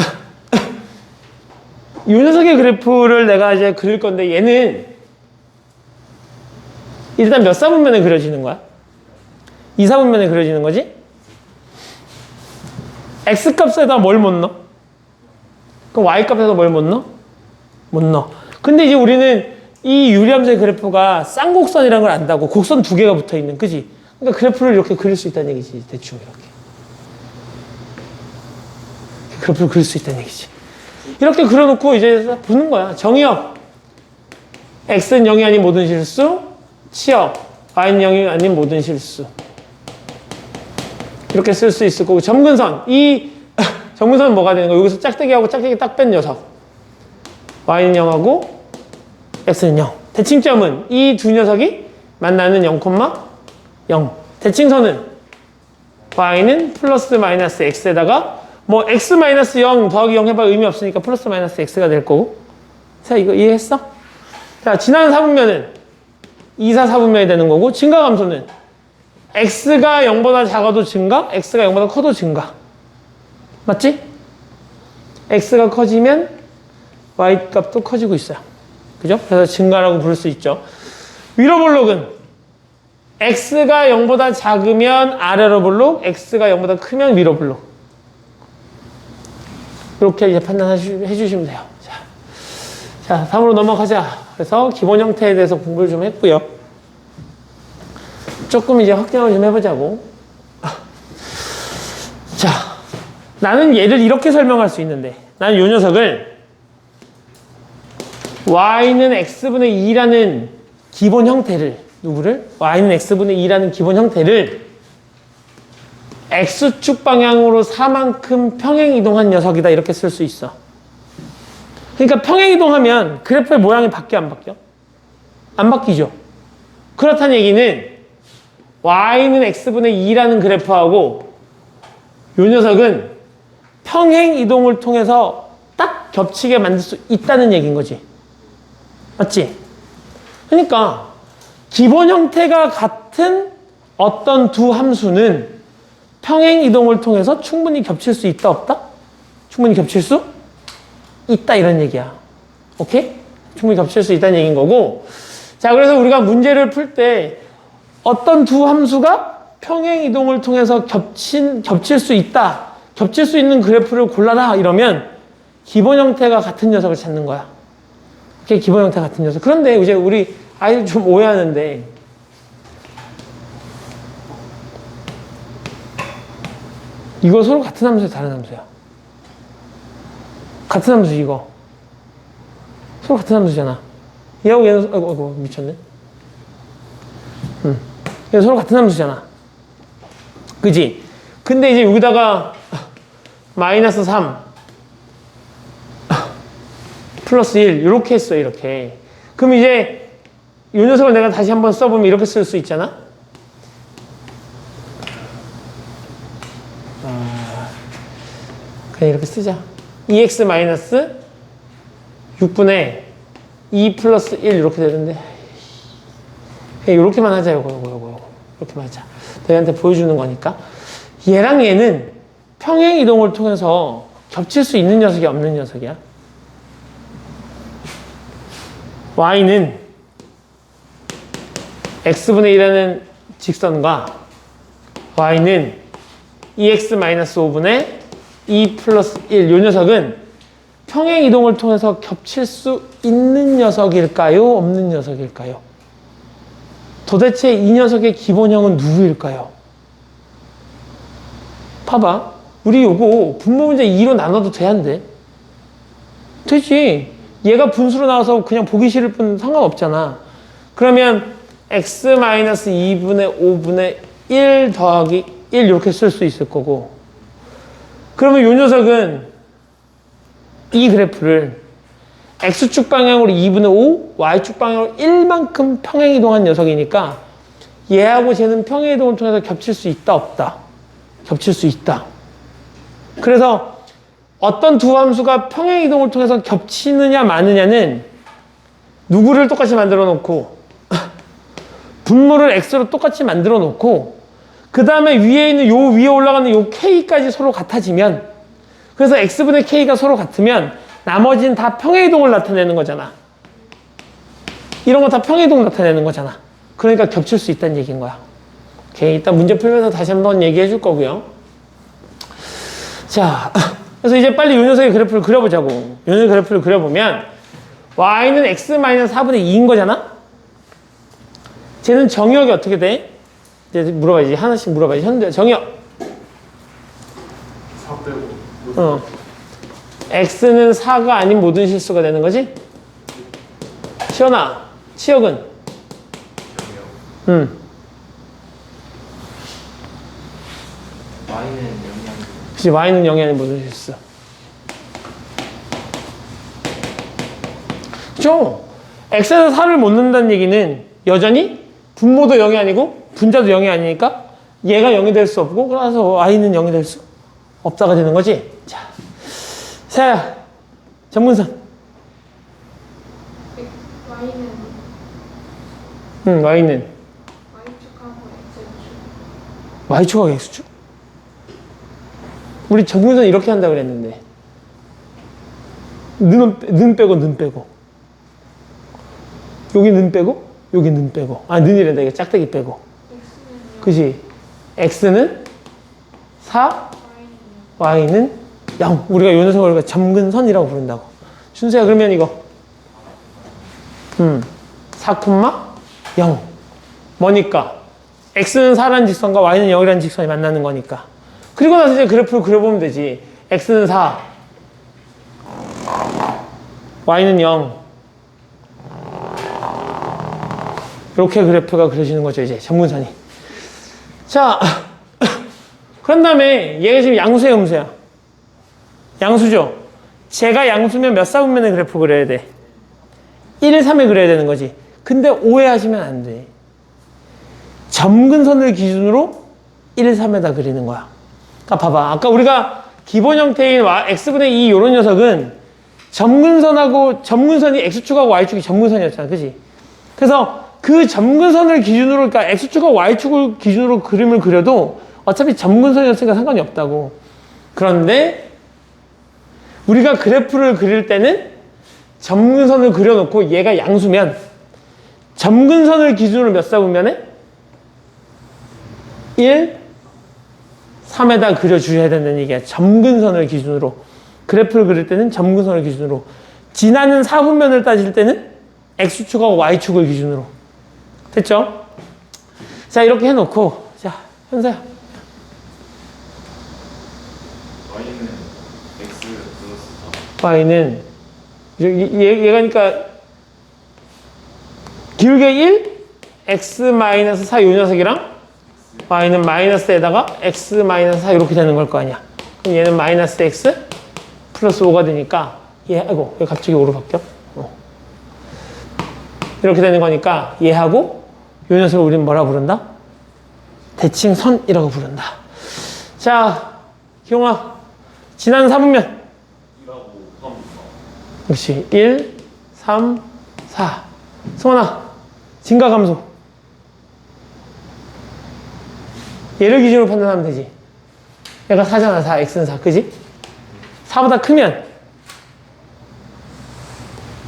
이 녀석의 그래프를 내가 이제 그릴 건데 얘는 일단 몇 사분면에 그려지는 거야? 2사분면에 그려지는 거지? X값에다 뭘 못 넣어? 그럼 Y값에다 뭘 못 넣어? 못 넣어. 근데 이제 우리는 이 유리함수의 그래프가 쌍곡선이라는 걸 안다고. 곡선 두 개가 붙어 있는, 그지? 그러니까 그래프를 이렇게 그릴 수 있다는 얘기지. 대충 이렇게. 그래프를 그릴 수 있다는 얘기지. 이렇게 그려놓고 이제 보는 거야. 정의역. X는 0이 아닌 모든 실수. 치역. Y는 0이 아닌 모든 실수. 이렇게 쓸 수 있을 거고. 점근선. 이 점근선은 뭐가 되는 거야? 여기서 짝대기하고 짝대기 딱 뺀 녀석. Y는 0하고 X는 0. 대칭점은 이 두 녀석이 만나는 0,0. 대칭선은 Y는 플러스 마이너스 X에다가 뭐 X 마이너스 0 더하기 0 해봐 의미 없으니까 플러스 마이너스 X가 될 거고. 자, 이거 이해했어? 자, 지나는 사분면은 2, 4, 4분면이 되는 거고, 증가감소는 X가 0보다 작아도 증가, X가 0보다 커도 증가. 맞지? X가 커지면 Y 값도 커지고 있어요. 그죠? 그래서 증가라고 부를 수 있죠. 위로 볼록은 X가 0보다 작으면 아래로 볼록, X가 0보다 크면 위로 볼록. 이렇게 이제 판단해 주시면 돼요. 자, 다음으로 넘어가자. 그래서 기본 형태에 대해서 공부를 좀 했고요. 조금 이제 확장을 좀 해보자고. 자, 나는 얘를 이렇게 설명할 수 있는데, 나는 이 녀석을 y는 x분의 2라는 기본 형태를, 누구를? y는 x분의 2라는 기본 형태를 x축 방향으로 4만큼 평행이동한 녀석이다, 이렇게 쓸 수 있어. 그러니까 평행이동하면 그래프의 모양이 바뀌어, 안 바뀌어? 안 바뀌죠. 그렇다는 얘기는 y는 x분의 2라는 그래프하고 이 녀석은 평행이동을 통해서 딱 겹치게 만들 수 있다는 얘기인 거지. 맞지? 그러니까 기본 형태가 같은 어떤 두 함수는 평행이동을 통해서 충분히 겹칠 수 있다, 없다? 충분히 겹칠 수 있다, 이런 얘기야. 오케이? 충분히 겹칠 수 있다는 얘기인 거고. 자, 그래서 우리가 문제를 풀 때 어떤 두 함수가 평행이동을 통해서 겹칠 수 있다, 겹칠 수 있는 그래프를 골라라, 이러면 기본 형태가 같은 녀석을 찾는 거야. 오케이? 기본 형태가 같은 녀석. 그런데 이제 우리 아이들 좀 오해하는데, 이거 서로 같은 함수야, 다른 함수야? 같은 함수, 이거. 서로 같은 함수잖아. 얘하고 얘는, 아이고, 미쳤네. 얘 서로 같은 함수잖아. 그지? 근데 이제 여기다가 마이너스 3 플러스 1 이렇게 했어, 이렇게. 그럼 이제 이 녀석을 내가 다시 한번 써보면 이렇게 쓸 수 있잖아? 그냥 이렇게 쓰자. 2x 마이너스 6분의 2 플러스 1 이렇게 되는데, 그냥 이렇게만 하자. 요거 이렇게만 하자. 너희한테 보여주는 거니까. 얘랑 얘는 평행 이동을 통해서 겹칠 수 있는 녀석이 없는 녀석이야. y는 x분의 1이라는 직선과 y는 2x 마이너스 5분의 2 플러스 1, 이 녀석은 평행 이동을 통해서 겹칠 수 있는 녀석일까요? 없는 녀석일까요? 도대체 이 녀석의 기본형은 누구일까요? 봐봐. 우리 요거 분모 문제 2로 나눠도 돼, 안 돼? 되지. 얘가 분수로 나와서 그냥 보기 싫을 뿐 상관없잖아. 그러면 x-2분의 5분의 1 더하기 1 이렇게 쓸 수 있을 거고, 그러면 이 녀석은 이 그래프를 x축 방향으로 2분의 5, y축 방향으로 1만큼 평행이동한 녀석이니까 얘하고 쟤는 평행이동을 통해서 겹칠 수 있다, 없다? 겹칠 수 있다. 그래서 어떤 두 함수가 평행이동을 통해서 겹치느냐 마느냐는 누구를 똑같이 만들어 놓고 분모를 x로 똑같이 만들어 놓고 그 다음에 위에 있는 위에 올라가는 요 k까지 서로 같아지면, 그래서 x분의 k가 서로 같으면 나머지는 다 평행이동을 나타내는 거잖아. 이런 거 다 평행이동 나타내는 거잖아. 그러니까 겹칠 수 있다는 얘기인 거야. 오케이, 이따 문제 풀면서 다시 한번 얘기해 줄 거고요. 자, 그래서 이제 빨리 요 녀석의 그래프를 그려보자고. 요 녀석의 그래프를 그려보면 y는 x-4분의 2인 거잖아? 쟤는 정역이 어떻게 돼? 이제 물어봐야지. 하나씩 물어봐야지. 현대 정역. 4 빼고 x는 4가 아닌 모든 실수가 되는 거지? 시연아, 치역은? 여기요. y는 0이 아니고 그치, y는 0이 아닌 모든 실수. 그쵸? x에서 4를 못 넣는다는 얘기는 여전히 분모도 0이 아니고 분자도 0이 아니니까 얘가 0이 될 수 없고 그래서 y는 0이 될 수 없다가 되는 거지. 자, 세아야, 정문선. Y는 y는 Y축하고 X축. y축하고 x축? 우리 정문선 이렇게 한다 그랬는데 는 빼고 는 빼고 여기 는 빼고 여기 는 빼고 는이란다. 이거 짝대기 빼고. X는 그지? x는 4, y는 0. 우리가 요 녀석을 점근선이라고 부른다고. 준수야, 그러면 이거 4, 0. 뭐니까? x는 4라는 직선과 y는 0이라는 직선이 만나는 거니까. 그리고 나서 이제 그래프를 그려보면 되지. x는 4, y는 0. 이렇게 그래프가 그려지는 거죠, 이제 점근선이. 자, 그런 다음에 얘가 지금 양수야, 음수야? 양수죠? 제가 양수면 몇 사분면의 그래프 그려야 돼? 1, 3에 그려야 되는 거지. 근데 오해하시면 안 돼. 점근선을 기준으로 1, 3에다 그리는 거야. 그러니까 봐봐. 아까 우리가 기본 형태인 x분의 2 요런 녀석은 점근선이 x축하고 y축이 점근선이었잖아. 그지? 그래서 그 점근선을 기준으로, 그러니까 x축과 y축을 기준으로 그림을 그려도 어차피 점근선이었으니까 상관이 없다고. 그런데 우리가 그래프를 그릴 때는 점근선을 그려놓고 얘가 양수면 점근선을 기준으로 몇 사분면에? 1, 3에다 그려주셔야 된다는 얘기야. 점근선을 기준으로. 그래프를 그릴 때는 점근선을 기준으로. 지나는 사분면을 따질 때는 x축하고 y축을 기준으로. 됐죠? 자, 이렇게 해놓고, 자, 현서야. y는 x 플러스 4 y는, 얘가 그러니까, 길게 1, x-4 요 녀석이랑, y는 마이너스에다가 x-4 이렇게 되는 걸 거 아니야. 그럼 얘는 마이너스 x 플러스 5가 되니까, 아이고, 왜 갑자기 5로 바뀌어? 이렇게 되는 거니까, 얘하고, 요 녀석을 우리는 뭐라 부른다? 대칭선이라고 부른다. 자, 기용아, 지난 4분면. 2하고 3, 4 역시 1, 3, 4. 승원아, 증가 감소. 얘를 기준으로 판단하면 되지. 얘가 4잖아, 4. x는 4. 그지? 4보다 크면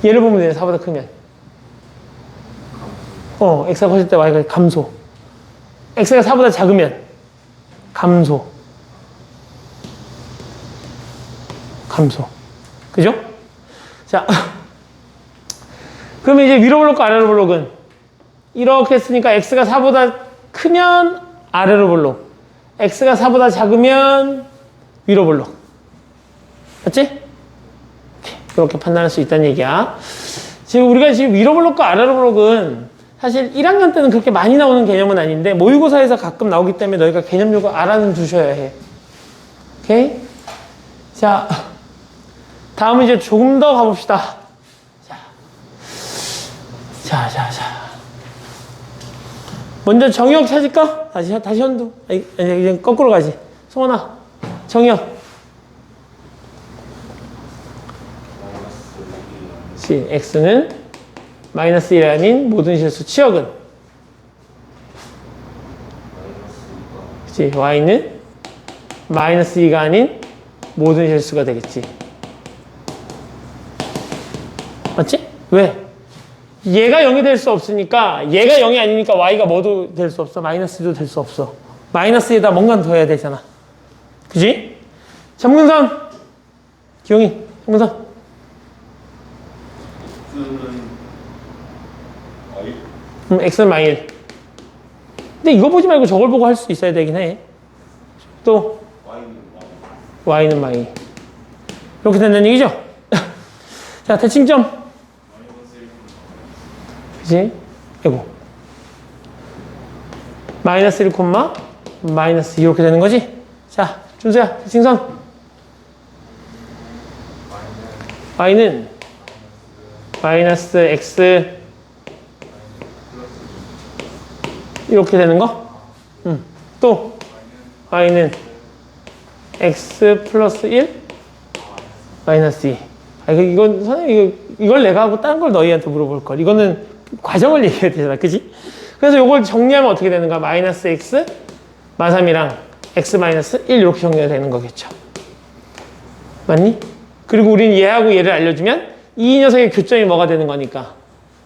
얘를 보면 돼. 4보다 크면. x가 커질 때 y가 감소. x가 4보다 작으면 감소. 감소. 그죠? 자, 그러면 이제 위로 볼록과 아래로 볼록은 이렇게 했으니까 x가 4보다 크면 아래로 볼록, x가 4보다 작으면 위로 볼록. 맞지? 이렇게 판단할 수 있다는 얘기야. 지금 우리가 지금 위로 볼록과 아래로 볼록은 사실 1학년 때는 그렇게 많이 나오는 개념은 아닌데 모의고사에서 가끔 나오기 때문에 너희가 개념적으로 알아는 두셔야 해. 오케이? 자, 다음은 이제 조금 더 가봅시다. 자. 먼저 정역 찾을까? 다시 현도. 아니, 이제 거꾸로 가지. 송원아, 정역. x는 마이너스 1이 아닌 모든 실수 치역은? 그치, y는 마이너스 2가 아닌 모든 실수가 되겠지. 맞지? 왜? 얘가 0이 될 수 없으니까 얘가 0이 아니니까 y가 뭐도 될 수 없어. 마이너스 2도 될 수 없어. 마이너스에다 뭔가 더 해야 되잖아. 그지? 점근선. 기용이 점근선. X는 Y. x는 마일. 근데 이거 보지 말고 저걸 보고 할 수 있어야 되긴 해. 또 Y는 Y. y는 마일. 이렇게 된다는 얘기죠? 자, 대칭점. 마이너스 1, 그지? 이거. 마이너스 1, 마이너스 2 이렇게 되는 거지? 자, 준수야, 대칭선. y는 마이너스 x 이렇게 되는 거? 또 y는 x 플러스 1 마이너스 2. 아, 이건 선생님 이걸 내가 하고 다른 걸 너희한테 물어볼 걸. 이거는 과정을 얘기해야 되잖아, 그지? 그래서 이걸 정리하면 어떻게 되는가? 마이너스 x 마3이랑 x 마이너스 1 이렇게 정리가 되는 거겠죠. 맞니? 그리고 우리는 얘하고 얘를 알려주면 이 녀석의 교점이 뭐가 되는 거니까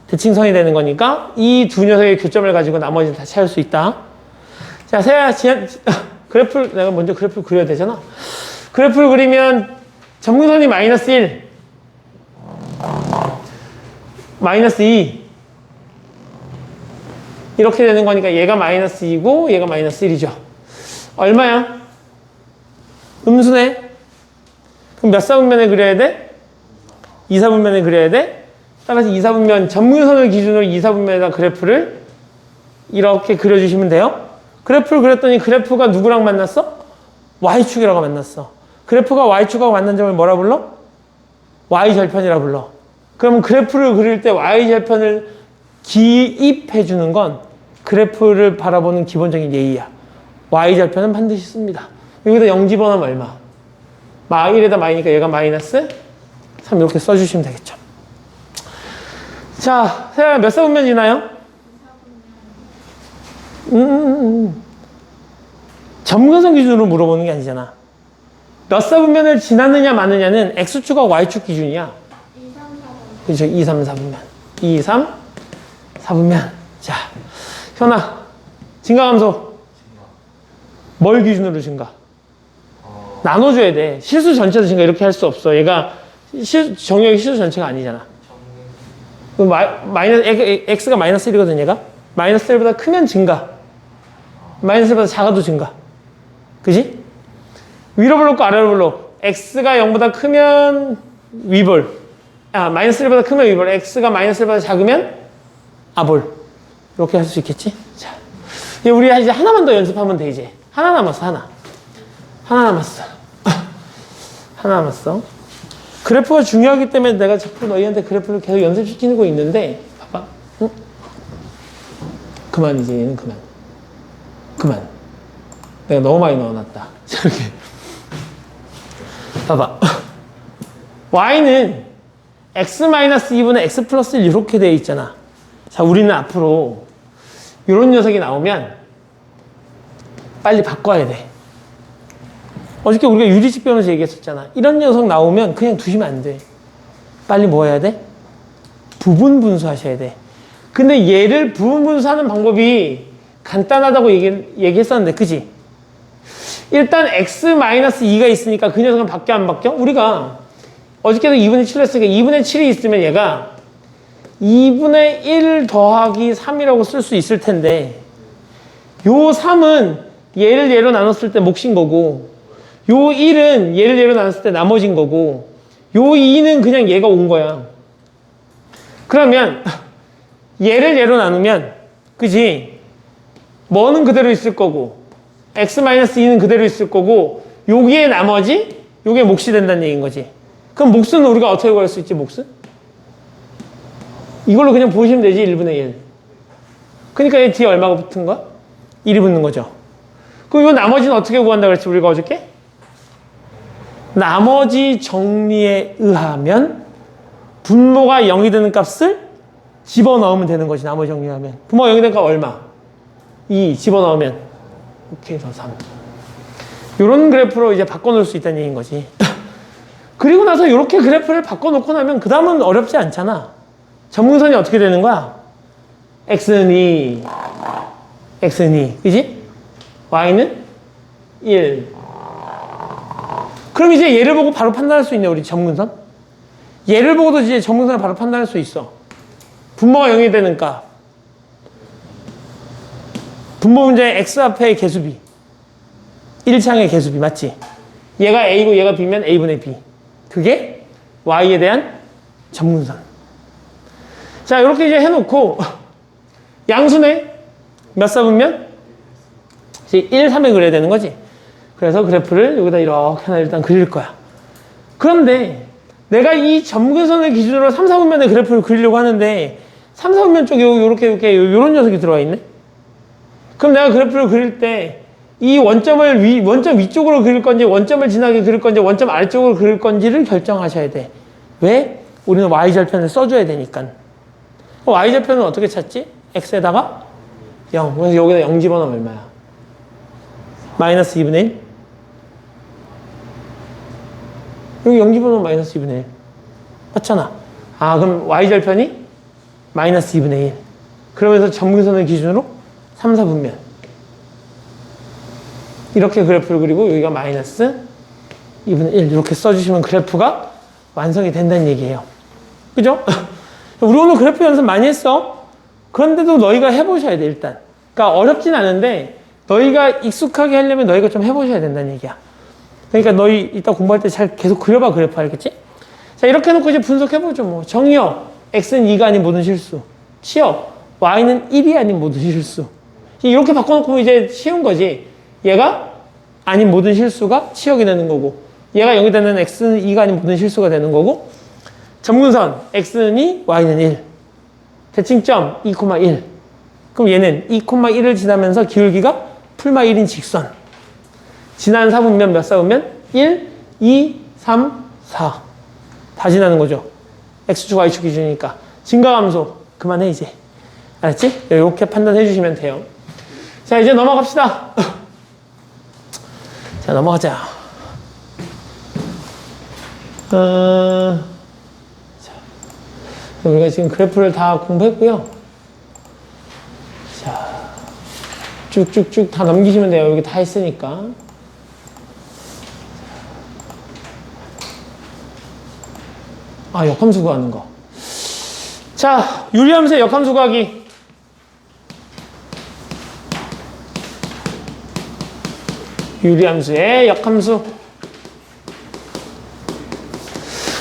대칭선이 되는 거니까 이 두 녀석의 교점을 가지고 나머지는 다 찾을 수 있다. 자, 세야 그래프를 내가 먼저 그래프를 그려야 되잖아. 그래프를 그리면 점근선이 마이너스 1 마이너스 2 이렇게 되는 거니까 얘가 마이너스 2고 얘가 마이너스 1이죠. 얼마야? 음수네. 그럼 몇 사분면에 그려야 돼? 2사분면에 그려야 돼? 따라서 2사분면, 점근선을 기준으로 2사분면에다 그래프를 이렇게 그려주시면 돼요. 그래프를 그렸더니 그래프가 누구랑 만났어? Y축이라고 만났어. 그래프가 Y축하고 만난 점을 뭐라 불러? Y절편이라 불러. 그러면 그래프를 그릴 때 Y절편을 기입해주는 건 그래프를 바라보는 기본적인 예의야. Y절편은 반드시 씁니다. 여기다 0 집어넣으면 얼마? 1에다 마이니까 얘가 마이너스 3 이렇게 써주시면 되겠죠. 자, 세아 몇 사분면 지나요? 점근선 기준으로 물어보는 게 아니잖아. 몇 사분면을 지났느냐 마느냐는 X축하고 Y축 기준이야. 2, 3, 4번. 그렇죠. 2, 3, 4분면. 2, 3, 4분면. 자, 현아. 증가감소. 뭘 기준으로 증가? 나눠줘야 돼. 실수 전체도 증가 이렇게 할 수 없어. 얘가 정역이 실수 전체가 아니잖아. 그럼 x가 마이너스 1이거든, 얘가. 마이너스 1보다 크면 증가. 마이너스 1보다 작아도 증가. 그지? 위로 볼록 아래로 볼록. x가 0보다 크면 위볼. 마이너스 1보다 크면 위볼. x가 마이너스 1보다 작으면 아볼. 이렇게 할 수 있겠지? 자, 이제 우리 이제 하나만 더 연습하면 돼, 이제. 하나 남았어, 하나. 하나 남았어. 하나 남았어. 그래프가 중요하기 때문에 내가 자꾸 너희한테 그래프를 계속 연습시키고 있는데, 봐봐. 응? 그만, 이제 얘는 그만. 그만. 내가 너무 많이 넣어놨다. 이렇게. 봐봐. y는 x-2분의 x 플러스 1 이렇게 되어 있잖아. 자, 우리는 앞으로 이런 녀석이 나오면 빨리 바꿔야 돼. 어저께 우리가 유리집 배우면서 얘기했었잖아. 이런 녀석 나오면 그냥 두시면 안 돼. 빨리 뭐 해야 돼? 부분 분수하셔야 돼. 근데 얘를 부분 분수하는 방법이 간단하다고 얘기했었는데, 그지? 일단 x-2가 있으니까 그 녀석은 바뀌어 안 바뀌어? 우리가 어저께도 2분의 7로 했으니까 2분의 7이 있으면 얘가 2분의 1 더하기 3이라고 쓸 수 있을 텐데, 요 3은 얘를 얘로 나눴을 때 몫인 거고, 요 1은 얘를 얘로 나눴을 때 나머진 거고, 요 2는 그냥 얘가 온 거야. 그러면 얘를 얘로 나누면, 그지? 뭐는 그대로 있을 거고, x-2는 그대로 있을 거고, 여기에 나머지, 요게 몫이 된다는 얘기인 거지. 그럼 몫은 우리가 어떻게 구할 수 있지, 몫은? 이걸로 그냥 보시면 되지, 1분의 1. 그러니까 얘 뒤에 얼마가 붙은 거야? 1이 붙는 거죠. 그럼 이 나머지는 어떻게 구한다 그랬지, 우리가 어저께? 나머지 정리에 의하면 분모가 0이 되는 값을 집어넣으면 되는 거지, 나머지 정리하면. 분모가 0이 되는 값 얼마? 2 집어넣으면 오케이, 더 3. 요런 그래프로 이제 바꿔놓을 수 있다는 얘기인 거지. 그리고 나서 이렇게 그래프를 바꿔놓고 나면 그 다음은 어렵지 않잖아. 점근선이 어떻게 되는 거야? x는 2, 그지? y는 1. 그럼 이제 얘를 보고 바로 판단할 수 있네, 우리 점근선. 얘를 보고도 이제 점근선을 바로 판단할 수 있어. 분모가 0이 되는 값. 분모 문제의 x 앞에 개수비. 1창의 개수비, 맞지? 얘가 a고 얘가 b면 a분의 b. 그게 y에 대한 점근선. 자, 이렇게 이제 해놓고 양수네 몇 사분면? 1, 3에 그려야 되는 거지. 그래서 그래프를 여기다 이렇게 하나 일단 그릴 거야. 그런데 내가 이 점근선을 기준으로 3, 4분면의 그래프를 그리려고 하는데 3, 4분면 쪽에 이렇게 요런 녀석이 들어와 있네. 그럼 내가 그래프를 그릴 때 이 원점을 원점 위쪽으로 그릴 건지 원점을 지나게 그릴 건지 원점 아래쪽으로 그릴 건지를 결정하셔야 돼. 왜? 우리는 y절편을 써줘야 되니까. y절편은 어떻게 찾지? x에다가 0. 그래서 여기다 0 집어넣으면 얼마야? 마이너스 2분의 1. 여기 0 집어넣으면 마이너스 2분의 1. 맞잖아. 아, 그럼 y절편이 마이너스 2분의 1. 그러면서 점근선을 기준으로 3, 4분면. 이렇게 그래프를 그리고 여기가 마이너스 2분의 1 이렇게 써주시면 그래프가 완성이 된다는 얘기예요. 그죠? 우리 오늘 그래프 연습 많이 했어. 그런데도 너희가 해보셔야 돼, 일단. 그러니까 어렵진 않은데 너희가 익숙하게 하려면 너희가 좀 해보셔야 된다는 얘기야. 그러니까 너희 이따 공부할 때 잘 계속 그려봐, 그래프. 알겠지? 자, 이렇게 해놓고 이제 분석해보죠. 뭐 정의역, x는 2가 아닌 모든 실수. 치역, y는 1이 아닌 모든 실수. 이렇게 바꿔놓고 이제 쉬운 거지. 얘가 아닌 모든 실수가 치역이 되는 거고, 얘가 0이 되는 x는 2가 아닌 모든 실수가 되는 거고, 점근선 x는 2, y는 1. 대칭점 2,1. 그럼 얘는 2,1을 지나면서 기울기가 풀마 1인 직선. 지난 4분면 몇 사분면? 1, 2, 3, 4. 다 지나는 거죠. x축, y축 기준이니까. 증가감소. 그만해, 이제. 알았지? 이렇게 판단해 주시면 돼요. 자, 이제 넘어갑시다. 자, 넘어가자. 자, 우리가 지금 그래프를 다 공부했고요. 자, 쭉쭉쭉 다 넘기시면 돼요. 여기 다 했으니까. 아, 역함수 구하는 거. 자, 유리함수의 역함수 구하기. 유리함수의 역함수.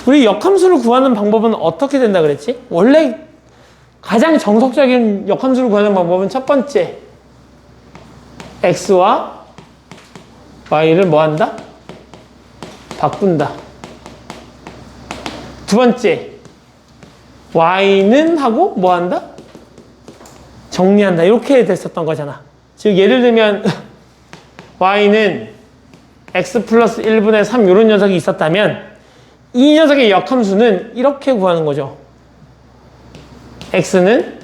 우리 역함수를 구하는 방법은 어떻게 된다 그랬지? 원래 가장 정석적인 역함수를 구하는 방법은 첫 번째, x와 y를 뭐 한다? 바꾼다. 두 번째, y는 하고 뭐 한다? 정리한다. 이렇게 됐었던 거잖아. 즉 예를 들면 y는 x 플러스 1분의 3 이런 녀석이 있었다면 이 녀석의 역함수는 이렇게 구하는 거죠. x는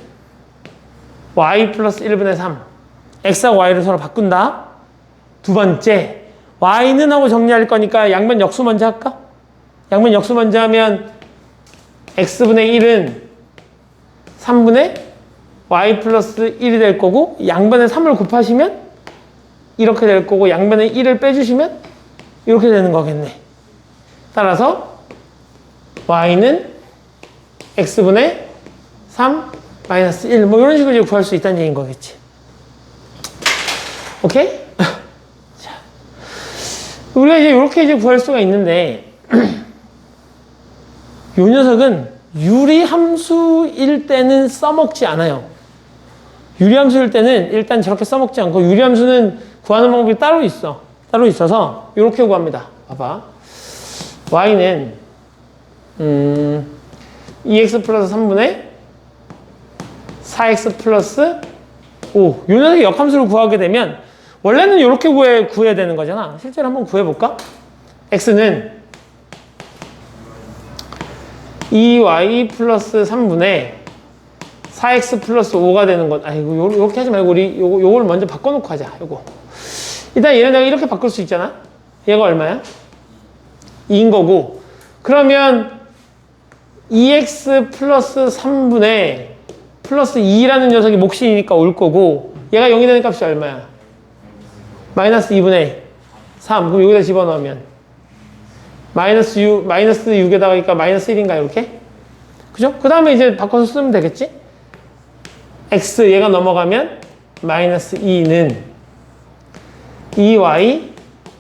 y 플러스 1분의 3. x하고 y를 서로 바꾼다. 두 번째, y는 하고 정리할 거니까 양변 역수 먼저 할까? 양변 역수 먼저 하면 x분의 1은 3분의 y 플러스 1이 될 거고, 양변에 3을 곱하시면 이렇게 될 거고, 양변에 1을 빼주시면 이렇게 되는 거겠네. 따라서 y는 x분의 3 마이너스 1 뭐 이런 식으로 구할 수 있다는 얘기인 거겠지. 오케이? 자, 우리가 이제 이렇게 이제 구할 수가 있는데 이 녀석은 유리함수일 때는 써먹지 않아요. 유리함수일 때는 일단 저렇게 써먹지 않고, 유리함수는 구하는 방법이 따로 있어. 따로 있어서 이렇게 구합니다. 봐봐. y는 2x 플러스 3분의 4x 플러스 5. 요 녀석의 역함수를 구하게 되면 원래는 이렇게 구해야 되는 거잖아. 실제로 한번 구해볼까? x는 2y 플러스 3분의 4x 플러스 5가 되는 것. 아이고, 요렇게 하지 말고 우리 요걸 먼저 바꿔놓고 하자. 요거. 일단 얘는 내가 이렇게 바꿀 수 있잖아. 얘가 얼마야? 2인 거고, 그러면 2x 플러스 3분의 플러스 2라는 녀석이 몫이니까 올 거고 얘가 0이 되는 값이 얼마야? 마이너스 2분의 3. 그럼 여기다 집어넣으면 마이너스 6에다가 마이너스 1인가 이렇게? 그죠? 그 다음에 이제 바꿔서 쓰면 되겠지? x 얘가 넘어가면 마이너스 2는 2y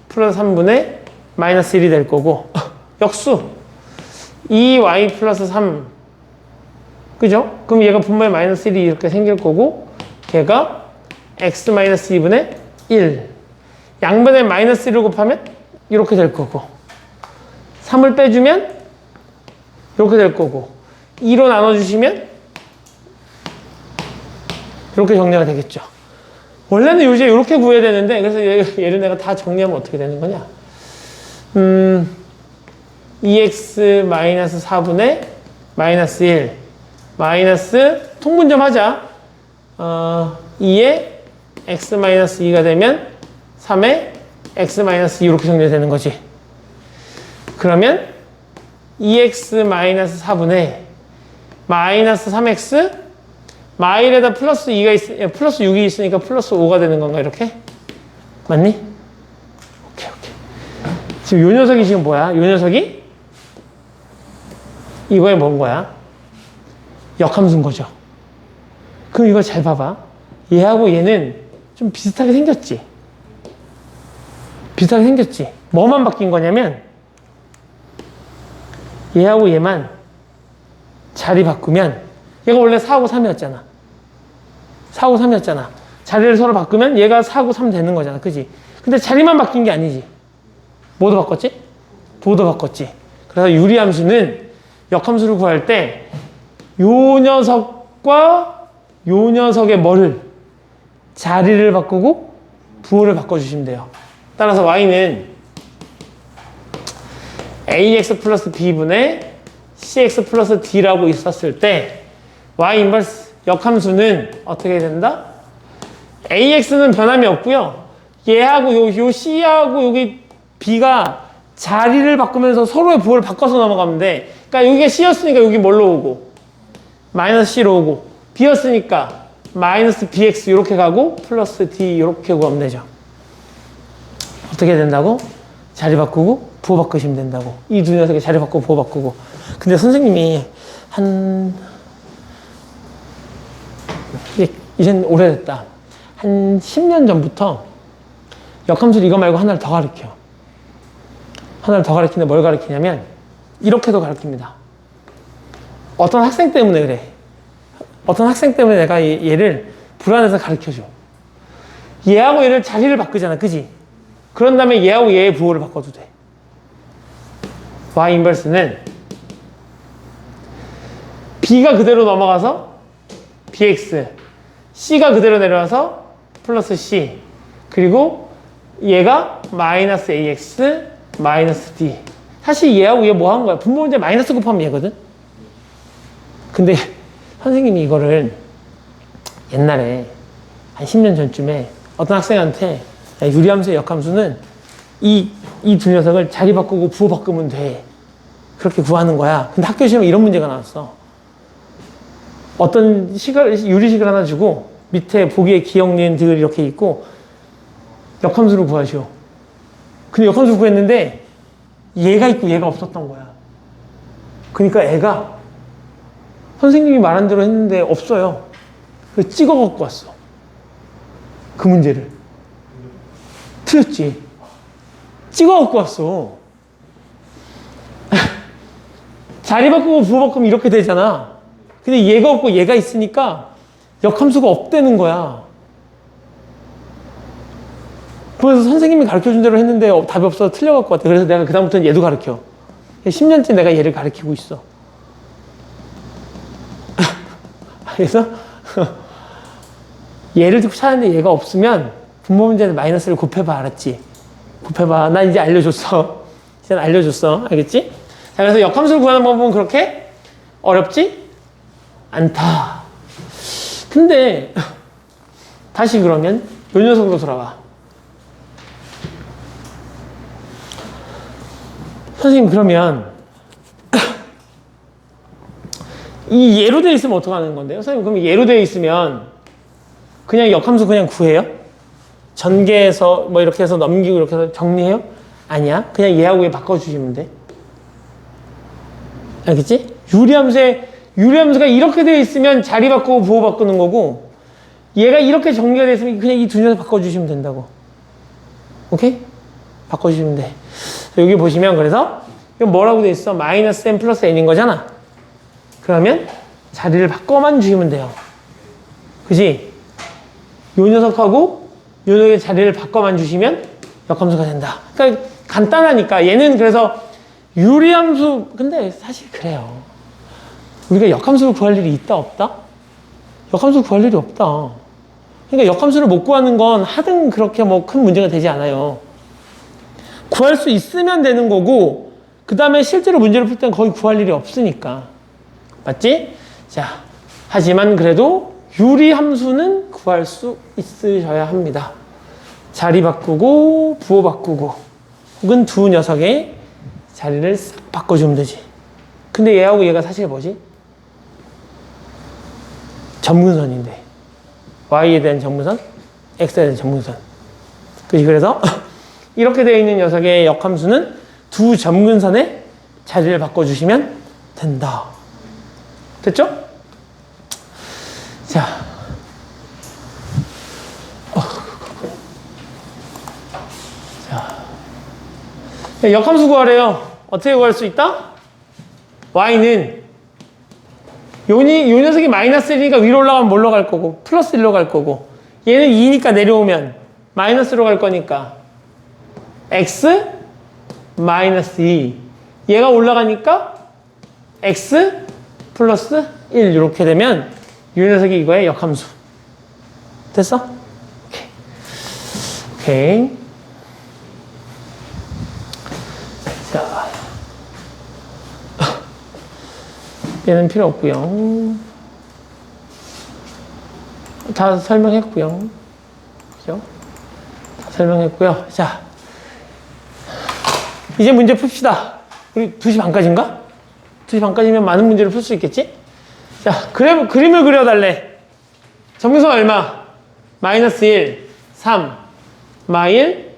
플러스 3분의 마이너스 1이 될 거고 역수 2y 플러스 3 그죠? 그럼 얘가 분모에 마이너스 1이 이렇게 생길 거고 걔가 x 마이너스 2분의 1 양변에 마이너스 1을 곱하면 이렇게 될 거고 3을 빼주면 이렇게 될 거고 2로 나눠주시면 이렇게 정리가 되겠죠. 원래는 요새 이렇게 구해야 되는데 그래서 얘를 내가 다 정리하면 어떻게 되는 거냐 2x 마이너스 4분의 마이너스 1 마이너스 통분 좀 하자 2에 x 마이너스 2가 되면 3에 x 마이너스 2 이렇게 정리되는 거지. 그러면 2x 마이너스 4분의 마이너스 3x 마일에다 플러스 2가 플러스 6이 있으니까 플러스 5가 되는 건가 이렇게? 맞니? 오케이. 지금 요 녀석이 지금 뭐야? 요 녀석이 이거에 뭔 거야? 역함수인 거죠. 그럼 이거 잘 봐봐. 얘하고 얘는 좀 비슷하게 생겼지? 비슷하게 생겼지? 뭐만 바뀐 거냐면 얘하고 얘만 자리 바꾸면 얘가 원래 4하고 3이었잖아. 4하고 3이었잖아. 자리를 서로 바꾸면 얘가 4하고 3 되는 거잖아. 그지? 근데 자리만 바뀐 게 아니지. 뭐도 바꿨지? 도도 바꿨지. 그래서 유리함수는 역함수를 구할 때 요 녀석과 요 녀석의 뭐를 자리를 바꾸고 부호를 바꿔주시면 돼요. 따라서 y는 ax 플러스 b분의 cx 플러스 d라고 있었을 때 y 인버스 역함수는 어떻게 된다? ax는 변함이 없고요. 얘하고 요 c하고 여기 b가 자리를 바꾸면서 서로의 부호를 바꿔서 넘어가면 돼. 그러니까 여기가 c였으니까 여기 뭘로 오고 마이너스 c로 오고 b였으니까 마이너스 bx 이렇게 가고 플러스 d 이렇게 구하면 되죠. 어떻게 된다고? 자리 바꾸고 부호 바꾸시면 된다고. 이 두 녀석이 자리 바꾸고 부호 바꾸고. 근데 선생님이 이젠 오래됐다. 한 10년 전부터 역함수를 이거 말고 하나를 더 가르쳐. 하나를 더 가르치는데 뭘 가르치냐면 이렇게도 가르칩니다. 어떤 학생 때문에 그래. 어떤 학생 때문에 내가 얘를 불안해서 가르쳐줘. 얘하고 얘를 자리를 바꾸잖아. 그지? 그런 다음에 얘하고 얘의 부호를 바꿔도 돼. y 인버스는 b가 그대로 넘어가서 bx, c가 그대로 내려와서 플러스 c, 그리고 얘가 마이너스 ax, 마이너스 d. 사실 얘하고 얘 뭐 한 거야? 분모 문제 마이너스 곱하면 얘거든? 근데 선생님이 이거를 옛날에 한 10년 전쯤에 어떤 학생한테 야, 유리함수의 역함수는 이 두 녀석을 자리 바꾸고 부호 바꾸면 돼. 그렇게 구하는 거야. 근데 학교 시험에 이런 문제가 나왔어. 어떤 유리식을 하나 주고 밑에 보기에 기억, 니은, 디귿 이렇게 있고 역함수를 구하시오. 근데 역함수 구했는데 얘가 있고 얘가 없었던 거야. 그러니까 애가 선생님이 말한 대로 했는데 없어요. 그래서 찍어 갖고 왔어. 그 문제를. 틀렸지. 찍어 갖고 왔어. 자리 바꾸고 부호 바꾸면 이렇게 되잖아. 근데 얘가 없고 얘가 있으니까 역함수가 없다는 거야. 그래서 선생님이 가르쳐준 대로 했는데 답이 없어서 틀려갖고 왔대. 그래서 내가 그다음부터는 얘도 가르쳐. 10년째 내가 얘를 가르치고 있어. 그래서 얘를 듣고 찾았는데 얘가 없으면 분모 문제는 마이너스를 곱해봐. 알았지? 곱해봐. 나 이제 알려줬어. 이제 알려줬어. 알겠지? 자, 그래서 역함수를 구하는 방법은 그렇게 어렵지 않다. 근데 다시 그러면 요 녀석으로 돌아와. 선생님 그러면 이 예로 되어 있으면 어떡하는 건데요? 선생님, 그럼 예로 되어 있으면 그냥 역함수 그냥 구해요? 전개해서 뭐 이렇게 해서 넘기고 이렇게 해서 정리해요? 아니야. 그냥 얘하고 얘 바꿔주시면 돼. 알겠지? 유리함수가 이렇게 되어 있으면 자리 바꾸고 부호 바꾸는 거고, 얘가 이렇게 정리가 되어 있으면 그냥 이 두 녀석 바꿔주시면 된다고. 오케이? 바꿔주시면 돼. 여기 보시면 그래서 이거 뭐라고 되어 있어? 마이너스 n 플러스 n인 거잖아. 그러면 자리를 바꿔만 주시면 돼요. 그지? 요 녀석하고 요 녀석의 자리를 바꿔만 주시면 역함수가 된다. 그러니까 간단하니까. 얘는 그래서 유리함수, 근데 사실 그래요. 우리가 역함수를 구할 일이 있다 없다? 역함수를 구할 일이 없다. 그러니까 역함수를 못 구하는 건 하등 그렇게 뭐 큰 문제가 되지 않아요. 구할 수 있으면 되는 거고, 그 다음에 실제로 문제를 풀 때는 거의 구할 일이 없으니까. 맞지? 자, 하지만 그래도 유리함수는 구할 수 있으셔야 합니다. 자리 바꾸고 부호 바꾸고 혹은 두 녀석의 자리를 싹 바꿔주면 되지. 근데 얘하고 얘가 사실 뭐지? 점근선인데 y에 대한 점근선, x에 대한 점근선. 그래서 이렇게 되어 있는 녀석의 역함수는 두 점근선의 자리를 바꿔주시면 된다. 됐죠? 자, 자, 역함수 구하래요. 어떻게 구할 수 있다? y는 요 녀석이 마이너스 1이니까 위로 올라가면 뭘로 갈 거고 플러스 1로 갈 거고, 얘는 2니까 내려오면 마이너스로 갈 거니까 x 마이너스 2, 얘가 올라가니까 x 플러스 1 이렇게 되면 이 녀석이 이거의 역함수. 됐어? 오케이. 자, 얘는 필요 없고요. 다 설명했고요. 그죠? 다 설명했고요. 자, 이제 문제 풉시다. 우리 2시 반까지인가? 2시 반까지면 많은 문제를 풀 수 있겠지? 자, 그림을 그려달래. 점근선 얼마? 마이너스 1, 3, 마일,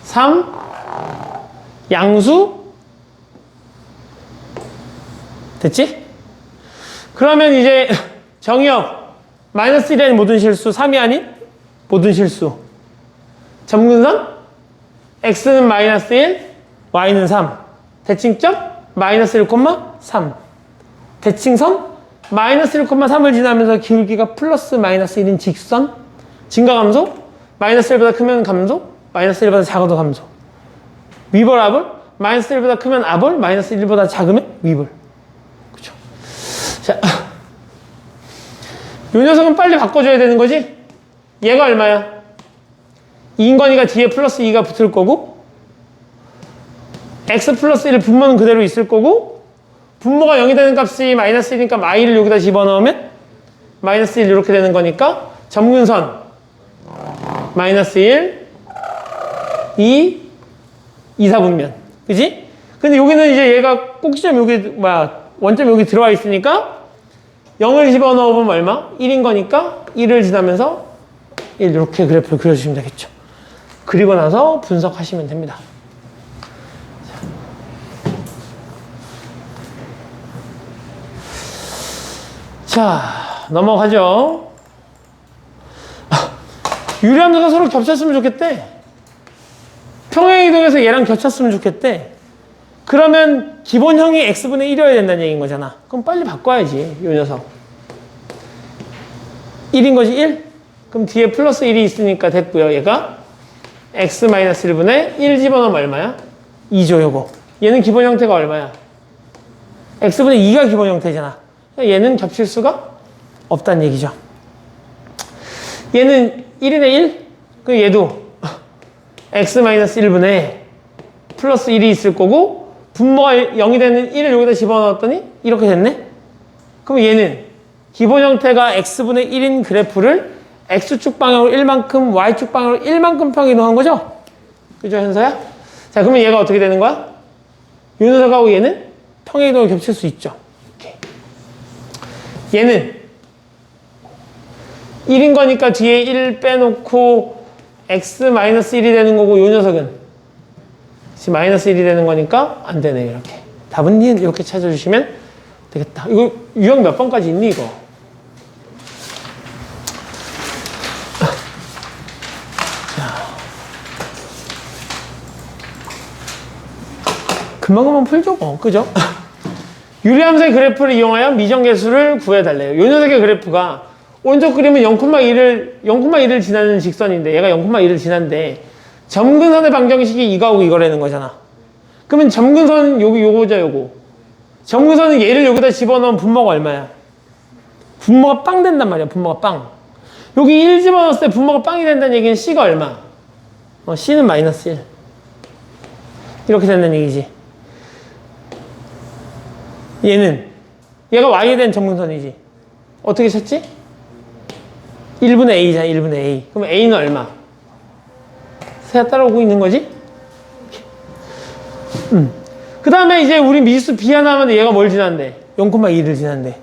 3, 양수. 됐지? 그러면 이제 정의역 마이너스 1이 아닌 모든 실수, 3이 아닌 모든 실수. 점근선 x는 마이너스 1, y는 3. 대칭점 마이너스 1,3. 대칭선 마이너스 1,3을 지나면서 기울기가 플러스 마이너스 1인 직선. 증가감소 마이너스 1보다 크면 감소, 마이너스 1보다 작아도 감소. 위벌 아볼 마이너스 1보다 크면 아볼, 마이너스 1보다 작으면 위벌. 그쵸? 자, 요 녀석은 빨리 바꿔줘야 되는 거지? 얘가 얼마야? 2인 거니까 뒤에 플러스 2가 붙을 거고, x 플러스 1 분모는 그대로 있을 거고, 분모가 0이 되는 값이 마이너스 1이니까 마이를 여기다 집어넣으면 마이너스 1 이렇게 되는 거니까 점근선 마이너스 1, 2, 2, 4분면. 그지? 근데 여기는 이제 얘가 꼭지점 여기, 원점 여기 들어와 있으니까 0을 집어넣어보면 얼마? 1인 거니까 1을 지나면서 1 이렇게 그래프를 그려주시면 되겠죠. 그리고 나서 분석하시면 됩니다. 자, 넘어가죠. 유리함수가 서로 겹쳤으면 좋겠대. 평행이동에서 얘랑 겹쳤으면 좋겠대. 그러면 기본형이 x분의 1이어야 된다는 얘기인 거잖아. 그럼 빨리 바꿔야지, 이 녀석. 1인 거지, 1? 그럼 뒤에 플러스 1이 있으니까 됐고요. 얘가 x-1분의 1 집어넣으면 얼마야? 2죠, 요거. 얘는 기본 형태가 얼마야? x분의 2가 기본 형태잖아. 얘는 겹칠 수가 없다는 얘기죠. 얘는 1인의 1? 그 얘도 x-1분의 플러스 1이 있을 거고, 분모가 0이 되는 1을 여기다 집어넣었더니 이렇게 됐네? 그럼 얘는 기본 형태가 x분의 1인 그래프를 x축 방향으로 1만큼, y축 방향으로 1만큼 평이동한 거죠? 그죠, 현서야? 자, 그러면 얘가 어떻게 되는 거야? 이 녀석하고 얘는 평행이동을 겹칠 수 있죠. 오케이. 얘는 1인 거니까 뒤에 1 빼놓고 x-1이 되는 거고 요 녀석은 마이너스 1이 되는 거니까 안 되네. 이렇게 답은 이렇게 찾아주시면 되겠다. 이거 유형 몇 번까지 있니 이거? 금방금방 풀죠 뭐. 그죠? 유리함수의 그래프를 이용하여 미정계수를 구해달래요. 요 녀석의 그래프가 오른쪽 그림은 0,1을 지나는 직선인데 얘가 0,1을 지난데 점근선의 방정식이 이거하고 이거라는 거잖아. 그러면 점근선은 요거죠 요거. 점근선은 얘를 여기다 집어넣으면 분모가 얼마야? 분모가 빵 된단 말이야. 분모가 빵. 여기 1 집어넣었을 때 분모가 빵이 된다는 얘기는 C가 얼마? C는 마이너스 1. 이렇게 된다는 얘기지. 얘가 Y에 대한 점근선이지. 어떻게 찾지? 1분의 A잖아, 1분의 A. 그럼 A는 얼마? 새가 따라오고 있는 거지? 그 다음에 이제 우리 미지수 B 하나 하면 얘가 뭘 지난대? 0,2를 지난대.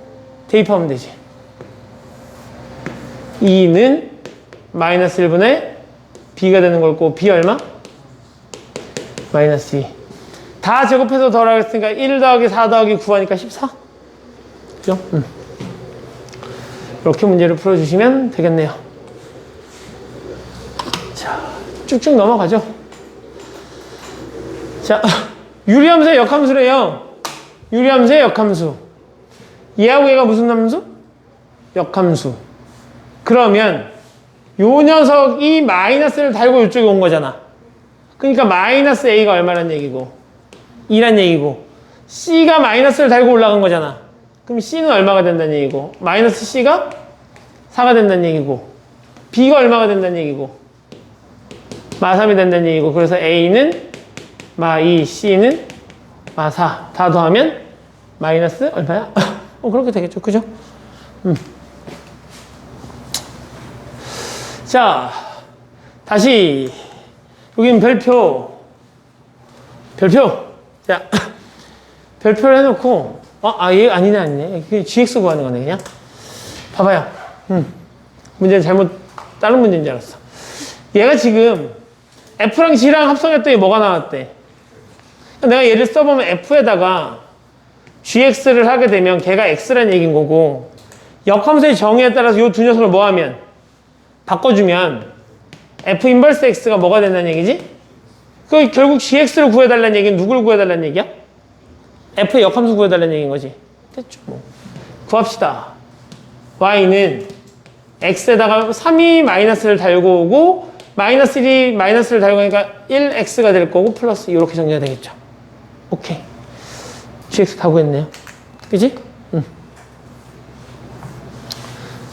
대입하면 되지. 2는 마이너스 1분의 B가 되는 거고, B 얼마? 마이너스 2. 다 제곱해서 덜하겠으니까 1 더하기 4 더하기 9 하니까 14? 그죠? 이렇게 문제를 풀어주시면 되겠네요. 자, 쭉쭉 넘어가죠. 자, 유리함수의 역함수래요. 유리함수의 역함수. 얘하고 얘가 무슨 함수? 역함수. 그러면 요 녀석이 마이너스를 달고 이쪽에 온 거잖아. 그러니까 마이너스 A가 얼마란 얘기고 2란 얘기고 C가 마이너스를 달고 올라간 거잖아. 그럼 C는 얼마가 된다는 얘기고 마이너스 C가 4가 된다는 얘기고 B가 얼마가 된다는 얘기고 마3이 된다는 얘기고 그래서 A는 마2, C는 마4 다 더하면 마이너스 얼마야? 그렇게 되겠죠. 그죠? 자, 다시 여긴 별표 자, 별표를 해놓고 얘 아니네 그냥 GX 구하는 거네 그냥. 봐봐요. 문제는 다른 문제인 줄 알았어. 얘가 지금 F랑 G랑 합성했더니 뭐가 나왔대? 내가 얘를 써보면 F에다가 GX를 하게 되면 걔가 X라는 얘기인 거고 역함수의 정의에 따라서 이 두 녀석을 뭐 하면? 바꿔주면 F 인버스 X가 뭐가 된다는 얘기지? 그 결국 GX를 구해달라는 얘기는 누굴 구해달라는 얘기야? F의 역함수 구해달라는 얘기인 거지. 됐죠 뭐. 구합시다. Y는 X에다가 3이 마이너스를 달고 오고 마이너스 1이 마이너스를 달고 오니까 1X가 될 거고 플러스 이렇게 정리가 되겠죠. 오케이. GX 다 구했네요. 그지?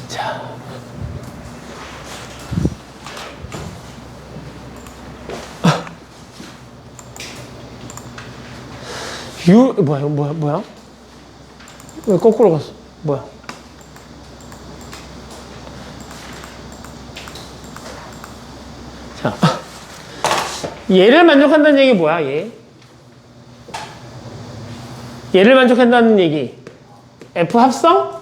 자. 뭐야? 왜 거꾸로 갔어? 뭐야? 자, 얘를 만족한다는 얘기 뭐야? 얘를 만족한다는 얘기. F 합성?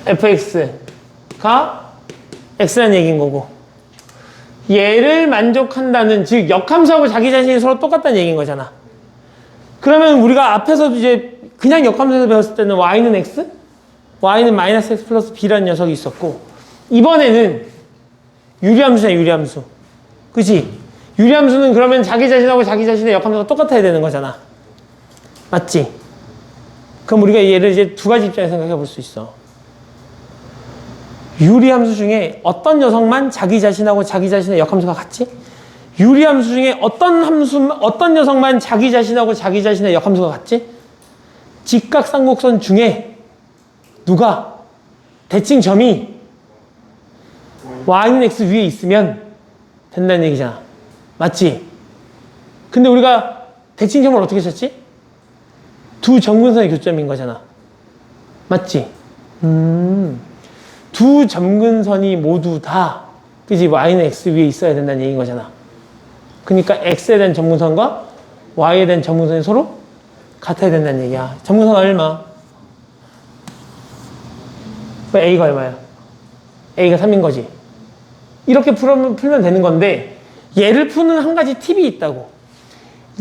fx가 x라는 얘기인 거고. 얘를 만족한다는, 즉 역함수하고 자기 자신이 서로 똑같다는 얘기인 거잖아. 그러면 우리가 앞에서도 이제 그냥 역함수에서 배웠을 때는 y는 x? y는 마이너스 x 플러스 b라는 녀석이 있었고 이번에는 유리함수냐 유리함수. 그치? 유리함수는 그러면 자기 자신하고 자기 자신의 역함수가 똑같아야 되는 거잖아. 맞지? 그럼 우리가 얘를 이제 두 가지 입장에서 생각해 볼 수 있어. 유리함수 중에 어떤 녀석만 자기 자신하고 자기 자신의 역함수가 같지? 유리함수 중에 어떤 녀석만 자기 자신하고 자기 자신의 역함수가 같지? 직각삼각선 중에 누가 대칭점이 y는 x 위에 있으면 된다는 얘기잖아. 맞지? 근데 우리가 대칭점을 어떻게 찾지? 두 점근선의 교점인 거잖아. 맞지? 두 점근선이 모두 다 그지? y는 x 위에 있어야 된다는 얘기인 거잖아. 그러니까 x에 대한 점근선과 y에 대한 점근선이 서로 같아야 된다는 얘기야. 점근선 얼마? 그럼 A가 얼마야? A가 3인 거지. 이렇게 풀면 되는 건데 얘를 푸는 한 가지 팁이 있다고.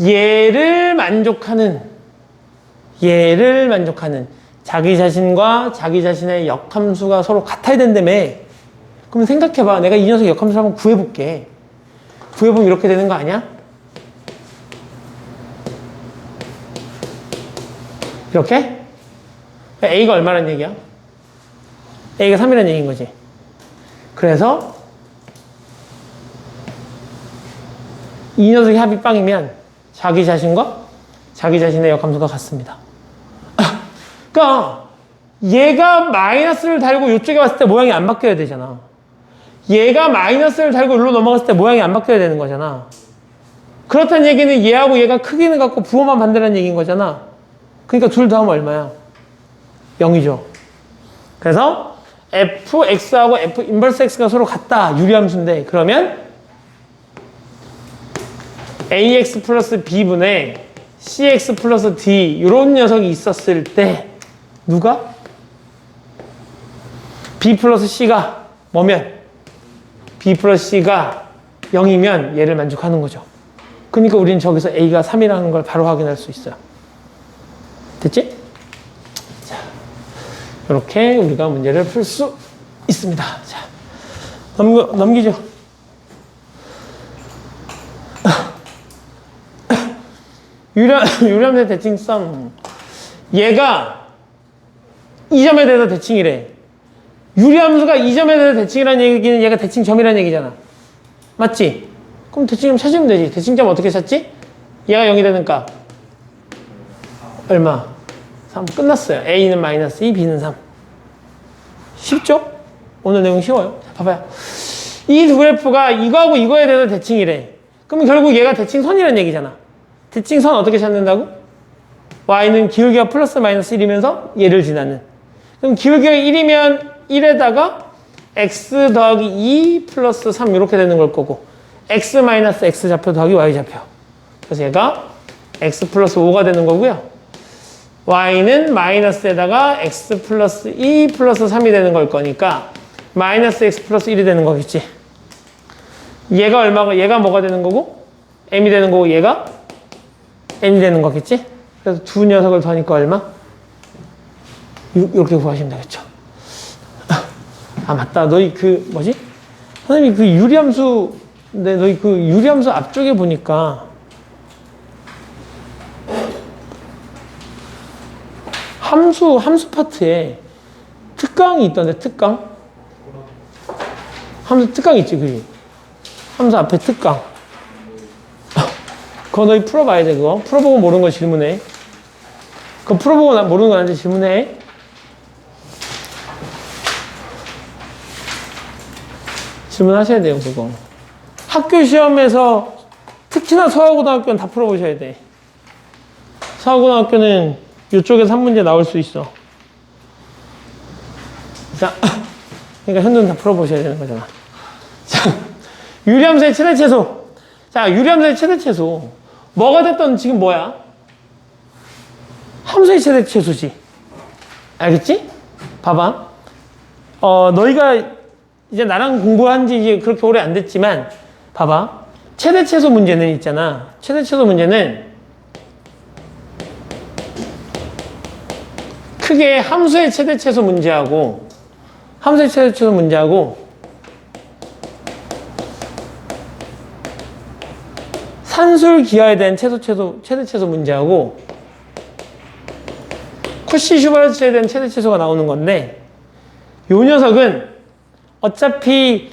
얘를 만족하는 자기 자신과 자기 자신의 역함수가 서로 같아야 된다며. 그럼 생각해봐. 내가 이 녀석 역함수를 한번 구해볼게. 구해보면 이렇게 되는 거 아니야? 이렇게? A가 얼마란 얘기야? A가 3이란 얘기인 거지. 그래서 이 녀석의 합이 빵이면 자기 자신과 자기 자신의 역함수가 같습니다. 그러니까 얘가 마이너스를 달고 이쪽에 왔을 때 모양이 안 바뀌어야 되잖아. 얘가 마이너스를 달고 여기로 넘어갔을 때 모양이 안 바뀌어야 되는 거잖아. 그렇다는 얘기는 얘하고 얘가 크기는 같고 부호만 반대라는 얘기인 거잖아. 그러니까 둘 다 하면 얼마야? 0이죠. 그래서 fx하고 f 인버스 x가 서로 같다. 유리함수인데 그러면 ax 플러스 b분의 cx 플러스 d 이런 녀석이 있었을 때 누가? b 플러스 c가 뭐면? b 플러스 c가 0이면 얘를 만족하는 거죠. 그러니까 우리는 저기서 a가 3이라는 걸 바로 확인할 수 있어요. 됐지? 자, 이렇게 우리가 문제를 풀 수 있습니다. 자, 넘기죠. 유리함수의 대칭성. 얘가 2점에 대해서 대칭이래. 유리함수가 2점에 대해서 대칭이라는 얘기는 얘가 대칭점이라는 얘기잖아. 맞지? 그럼 대칭점 찾으면 되지. 대칭점 어떻게 찾지? 얘가 0이 되는 값. 얼마? 3. 끝났어요. A는 마이너스 2, B는 3. 쉽죠? 오늘 내용 쉬워요. 자, 봐봐요. 이 두 그래프가 이거하고 이거에 대해서 대칭이래. 그럼 결국 얘가 대칭선이라는 얘기잖아. 대칭선 어떻게 찾는다고? y는 기울기가 플러스 마이너스 1이면서 얘를 지나는. 그럼 기울기가 1이면 1에다가 x 더하기 2 플러스 3 이렇게 되는 걸 거고 x 마이너스 x 좌표 더하기 y 좌표. 그래서 얘가 x 플러스 5가 되는 거고요. y는 마이너스에다가 x 플러스 2 플러스 3이 되는 걸 거니까 마이너스 x 플러스 1이 되는 거겠지. 얘가 뭐가 되는 거고 m이 되는 거고 얘가 n이 되는 거겠지? 그래서 두 녀석을 더하니까 얼마? 6 이렇게 구하시면 되겠죠. 아 맞다. 너희 그 뭐지? 선생님이 그 유리함수 근데 너희 그 유리함수 앞쪽에 보니까 함수 파트에 특강이 있던데 특강? 함수 특강 있지 그지? 함수 앞에 특강. 그거 너희 풀어봐야 돼, 그거. 풀어보고 모르는 거 질문해. 그거 풀어보고 모르는 거 나한테 질문해. 질문하셔야 돼요, 그거. 학교 시험에서 특히나 서하고등학교는 다 풀어보셔야 돼. 서하고등학교는 이쪽에서 한 문제 나올 수 있어. 자, 그러니까 현도는 다 풀어보셔야 되는 거잖아. 자, 유리함수의 최대 최소. 자, 유리함수의 최대 최소. 뭐가 됐던 지금 뭐야? 함수의 최대 최소지. 알겠지? 봐봐. 너희가 이제 나랑 공부한 지 이제 그렇게 오래 안 됐지만, 봐봐. 최대 최소 문제는 있잖아. 최대 최소 문제는 크게 함수의 최대 최소 문제하고, 함수의 최대 최소 문제하고, 산술 기하에 대한 최대 최소 문제하고 쿠시 슈바르츠에 대한 최대 최소가 나오는 건데 요 녀석은 어차피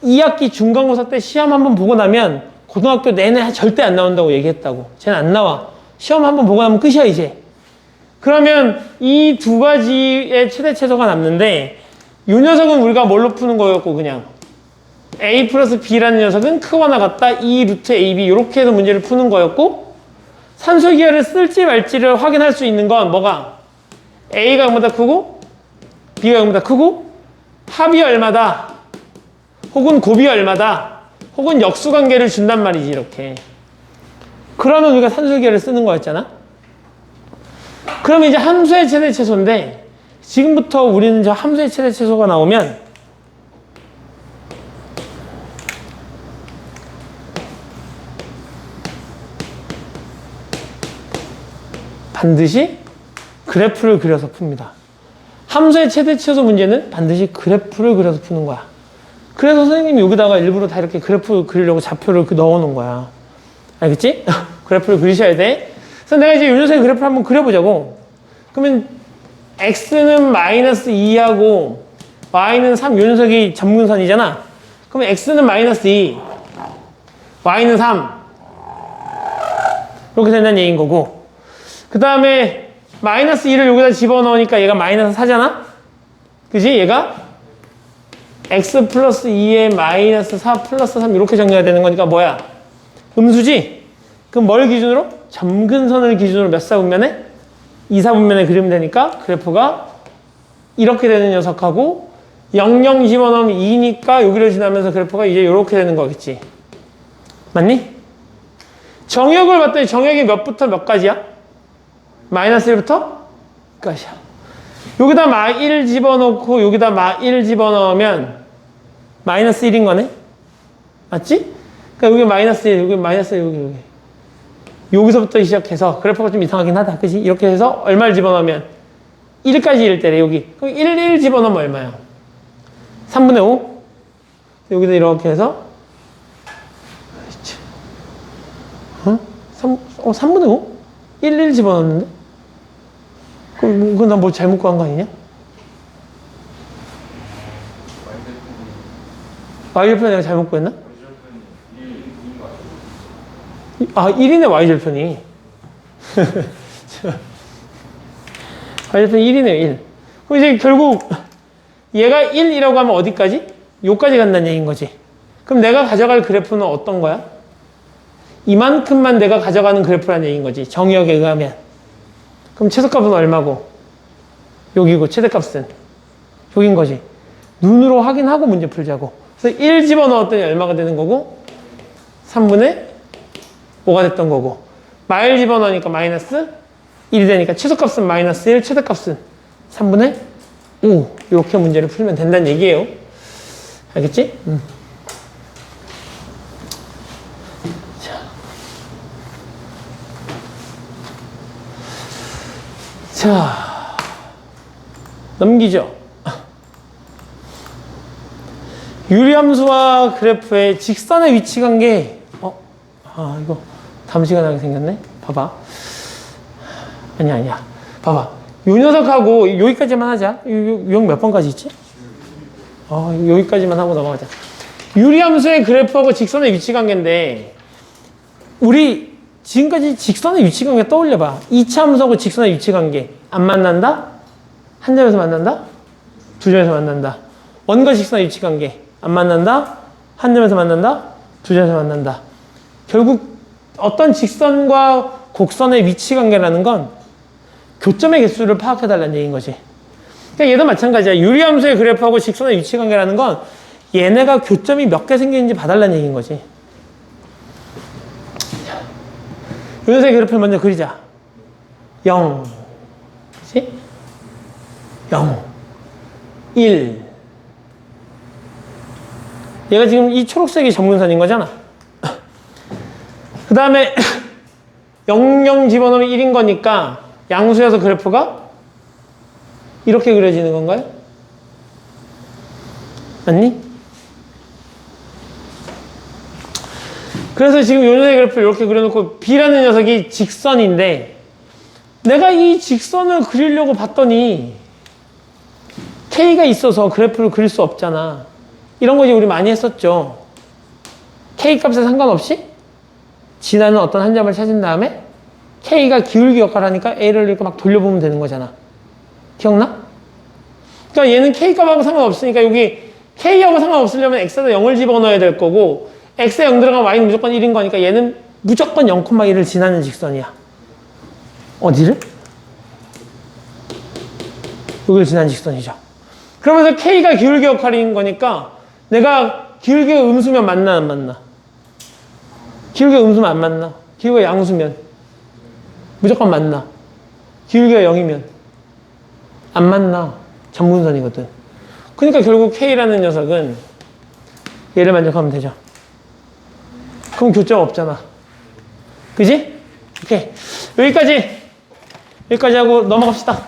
2학기 중간고사 때 시험 한번 보고 나면 고등학교 내내 절대 안 나온다고 얘기했다고. 쟤는 안 나와. 시험 한번 보고 나면 끝이야 이제. 그러면 이 두 가지의 최대 최소가 남는데 요 녀석은 우리가 뭘로 푸는 거였고 그냥 a 플러스 b라는 녀석은 크거나 같다 2 루트 ab 이렇게 해서 문제를 푸는 거였고 산술기하를 쓸지 말지를 확인할 수 있는 건 뭐가 a가 0보다 크고 b가 0보다 크고 합이 얼마다 혹은 곱이 얼마다 혹은 역수관계를 준단 말이지 이렇게. 그러면 우리가 산술기하를 쓰는 거였잖아. 그러면 이제 함수의 최대 최소인데 지금부터 우리는 저 함수의 최대 최소가 나오면 반드시 그래프를 그려서 풉니다. 함수의 최대 최소 문제는 반드시 그래프를 그려서 푸는 거야. 그래서 선생님이 여기다가 일부러 다 이렇게 그래프 그리려고 좌표를 넣어 놓은 거야. 알겠지? 그래프를 그리셔야 돼. 그래서 내가 이제 요 녀석의 그래프를 한번 그려보자고. 그러면 x는 마이너스 2하고 y는 3, 요 녀석이 점근선이잖아. 그러면 x는 마이너스 2, y는 3. 이렇게 된다는 얘기인 거고. 그 다음에 마이너스 2를 여기다 집어넣으니까 얘가 마이너스 4잖아? 그지? 얘가 x 플러스 2에 마이너스 4 플러스 3 이렇게 정리가 되는 거니까 뭐야? 음수지? 그럼 뭘 기준으로? 점근선을 기준으로 몇 사분면에? 2사분면에 그리면 되니까 그래프가 이렇게 되는 녀석하고 00 집어넣으면 2니까 여기를 지나면서 그래프가 이제 이렇게 되는 거겠지. 맞니? 정역을 봤더니 정역이 몇부터 몇까지야? 마이너스 1부터 끝이야. 여기다 마1 집어넣고 여기다 마1 집어넣으면 마이너스 1인 거네? 맞지? 그러니까 여기 마이너스 1, 여기 마이너스 1, 여기. 여기서부터 시작해서 그래프가 좀 이상하긴 하다. 그치? 이렇게 해서 얼마를 집어넣으면 1까지 1 때래, 여기. 그럼 1 집어넣으면 얼마야? 3분의 5? 여기다 이렇게 해서 어? 3분의 5? 1 집어넣었는데? 그럼 난 뭐 잘못 구한 거 아니냐? y절편 내가 잘못 구했나? 아, 1이네, y절편이. y절편이 1이네요, 1. 그럼 이제 결국 얘가 1이라고 하면 어디까지? 요까지 간다는 얘기인 거지. 그럼 내가 가져갈 그래프는 어떤 거야? 이만큼만 내가 가져가는 그래프라는 얘기인 거지. 정의역에 의하면. 그럼 최소값은 얼마고? 여기고, 최대값은 여긴 거지. 눈으로 확인하고 문제 풀자고. 그래서 1 집어넣었더니 얼마가 되는 거고? 3분의 5가 됐던 거고. 마일 집어넣으니까 마이너스 1이 되니까 최소값은 마이너스 1, 최대값은 3분의 5. 이렇게 문제를 풀면 된다는 얘기예요. 알겠지? 자, 넘기죠. 유리함수와 그래프의 직선의 위치 관계. 이거 다음 시간에 하게 생겼네. 봐봐. 아니야. 봐봐. 요 녀석하고 여기까지만 하자. 여기 몇 번까지 있지? 여기까지만 하고 넘어가자. 유리함수의 그래프하고 직선의 위치 관계인데, 우리 지금까지 직선의 위치 관계 떠올려봐. 2차 함수하고 직선의 위치 관계. 안 만난다? 한 점에서 만난다? 두 점에서 만난다. 원과 직선의 위치 관계. 안 만난다? 한 점에서 만난다? 두 점에서 만난다. 결국 어떤 직선과 곡선의 위치 관계라는 건 교점의 개수를 파악해달라는 얘기인 거지. 그러니까 얘도 마찬가지야. 유리함수의 그래프하고 직선의 위치 관계라는 건 얘네가 교점이 몇 개 생기는지 봐달라는 얘기인 거지. 요 녀석의 그래프를 먼저 그리자. 0, 그치? 0, 1. 얘가 지금 이 초록색이 점근선인 거잖아. 그 다음에 00 집어넣으면 1인 거니까 양수여서 그래프가 이렇게 그려지는 건가요? 맞니? 그래서 지금 요 녀석의 그래프를 이렇게 그려놓고 B라는 녀석이 직선인데 내가 이 직선을 그리려고 봤더니 K가 있어서 그래프를 그릴 수 없잖아. 이런 거 이제 우리 많이 했었죠. K 값에 상관없이 지나는 어떤 한 점을 찾은 다음에 K가 기울기 역할을 하니까 A를 이렇게 막 돌려보면 되는 거잖아. 기억나? 그러니까 얘는 K 값하고 상관없으니까 여기 K하고 상관없으려면 X에다 0을 집어넣어야 될 거고 X에 0 들어가면 Y는 무조건 1인 거니까 얘는 무조건 0,1을 지나는 직선이야. 어디를? 여기를 지나는 직선이죠. 그러면서 K가 기울기 역할인 거니까 내가 기울기가 음수면 맞나 안 맞나? 기울기가 음수면 안 맞나? 기울기가 양수면 무조건 맞나? 기울기가 0이면 안 만나. 전분선이거든. 그러니까 결국 K라는 녀석은 얘를 만족하면 되죠. 그럼 교점 없잖아. 그지? 오케이. 여기까지 하고 넘어갑시다.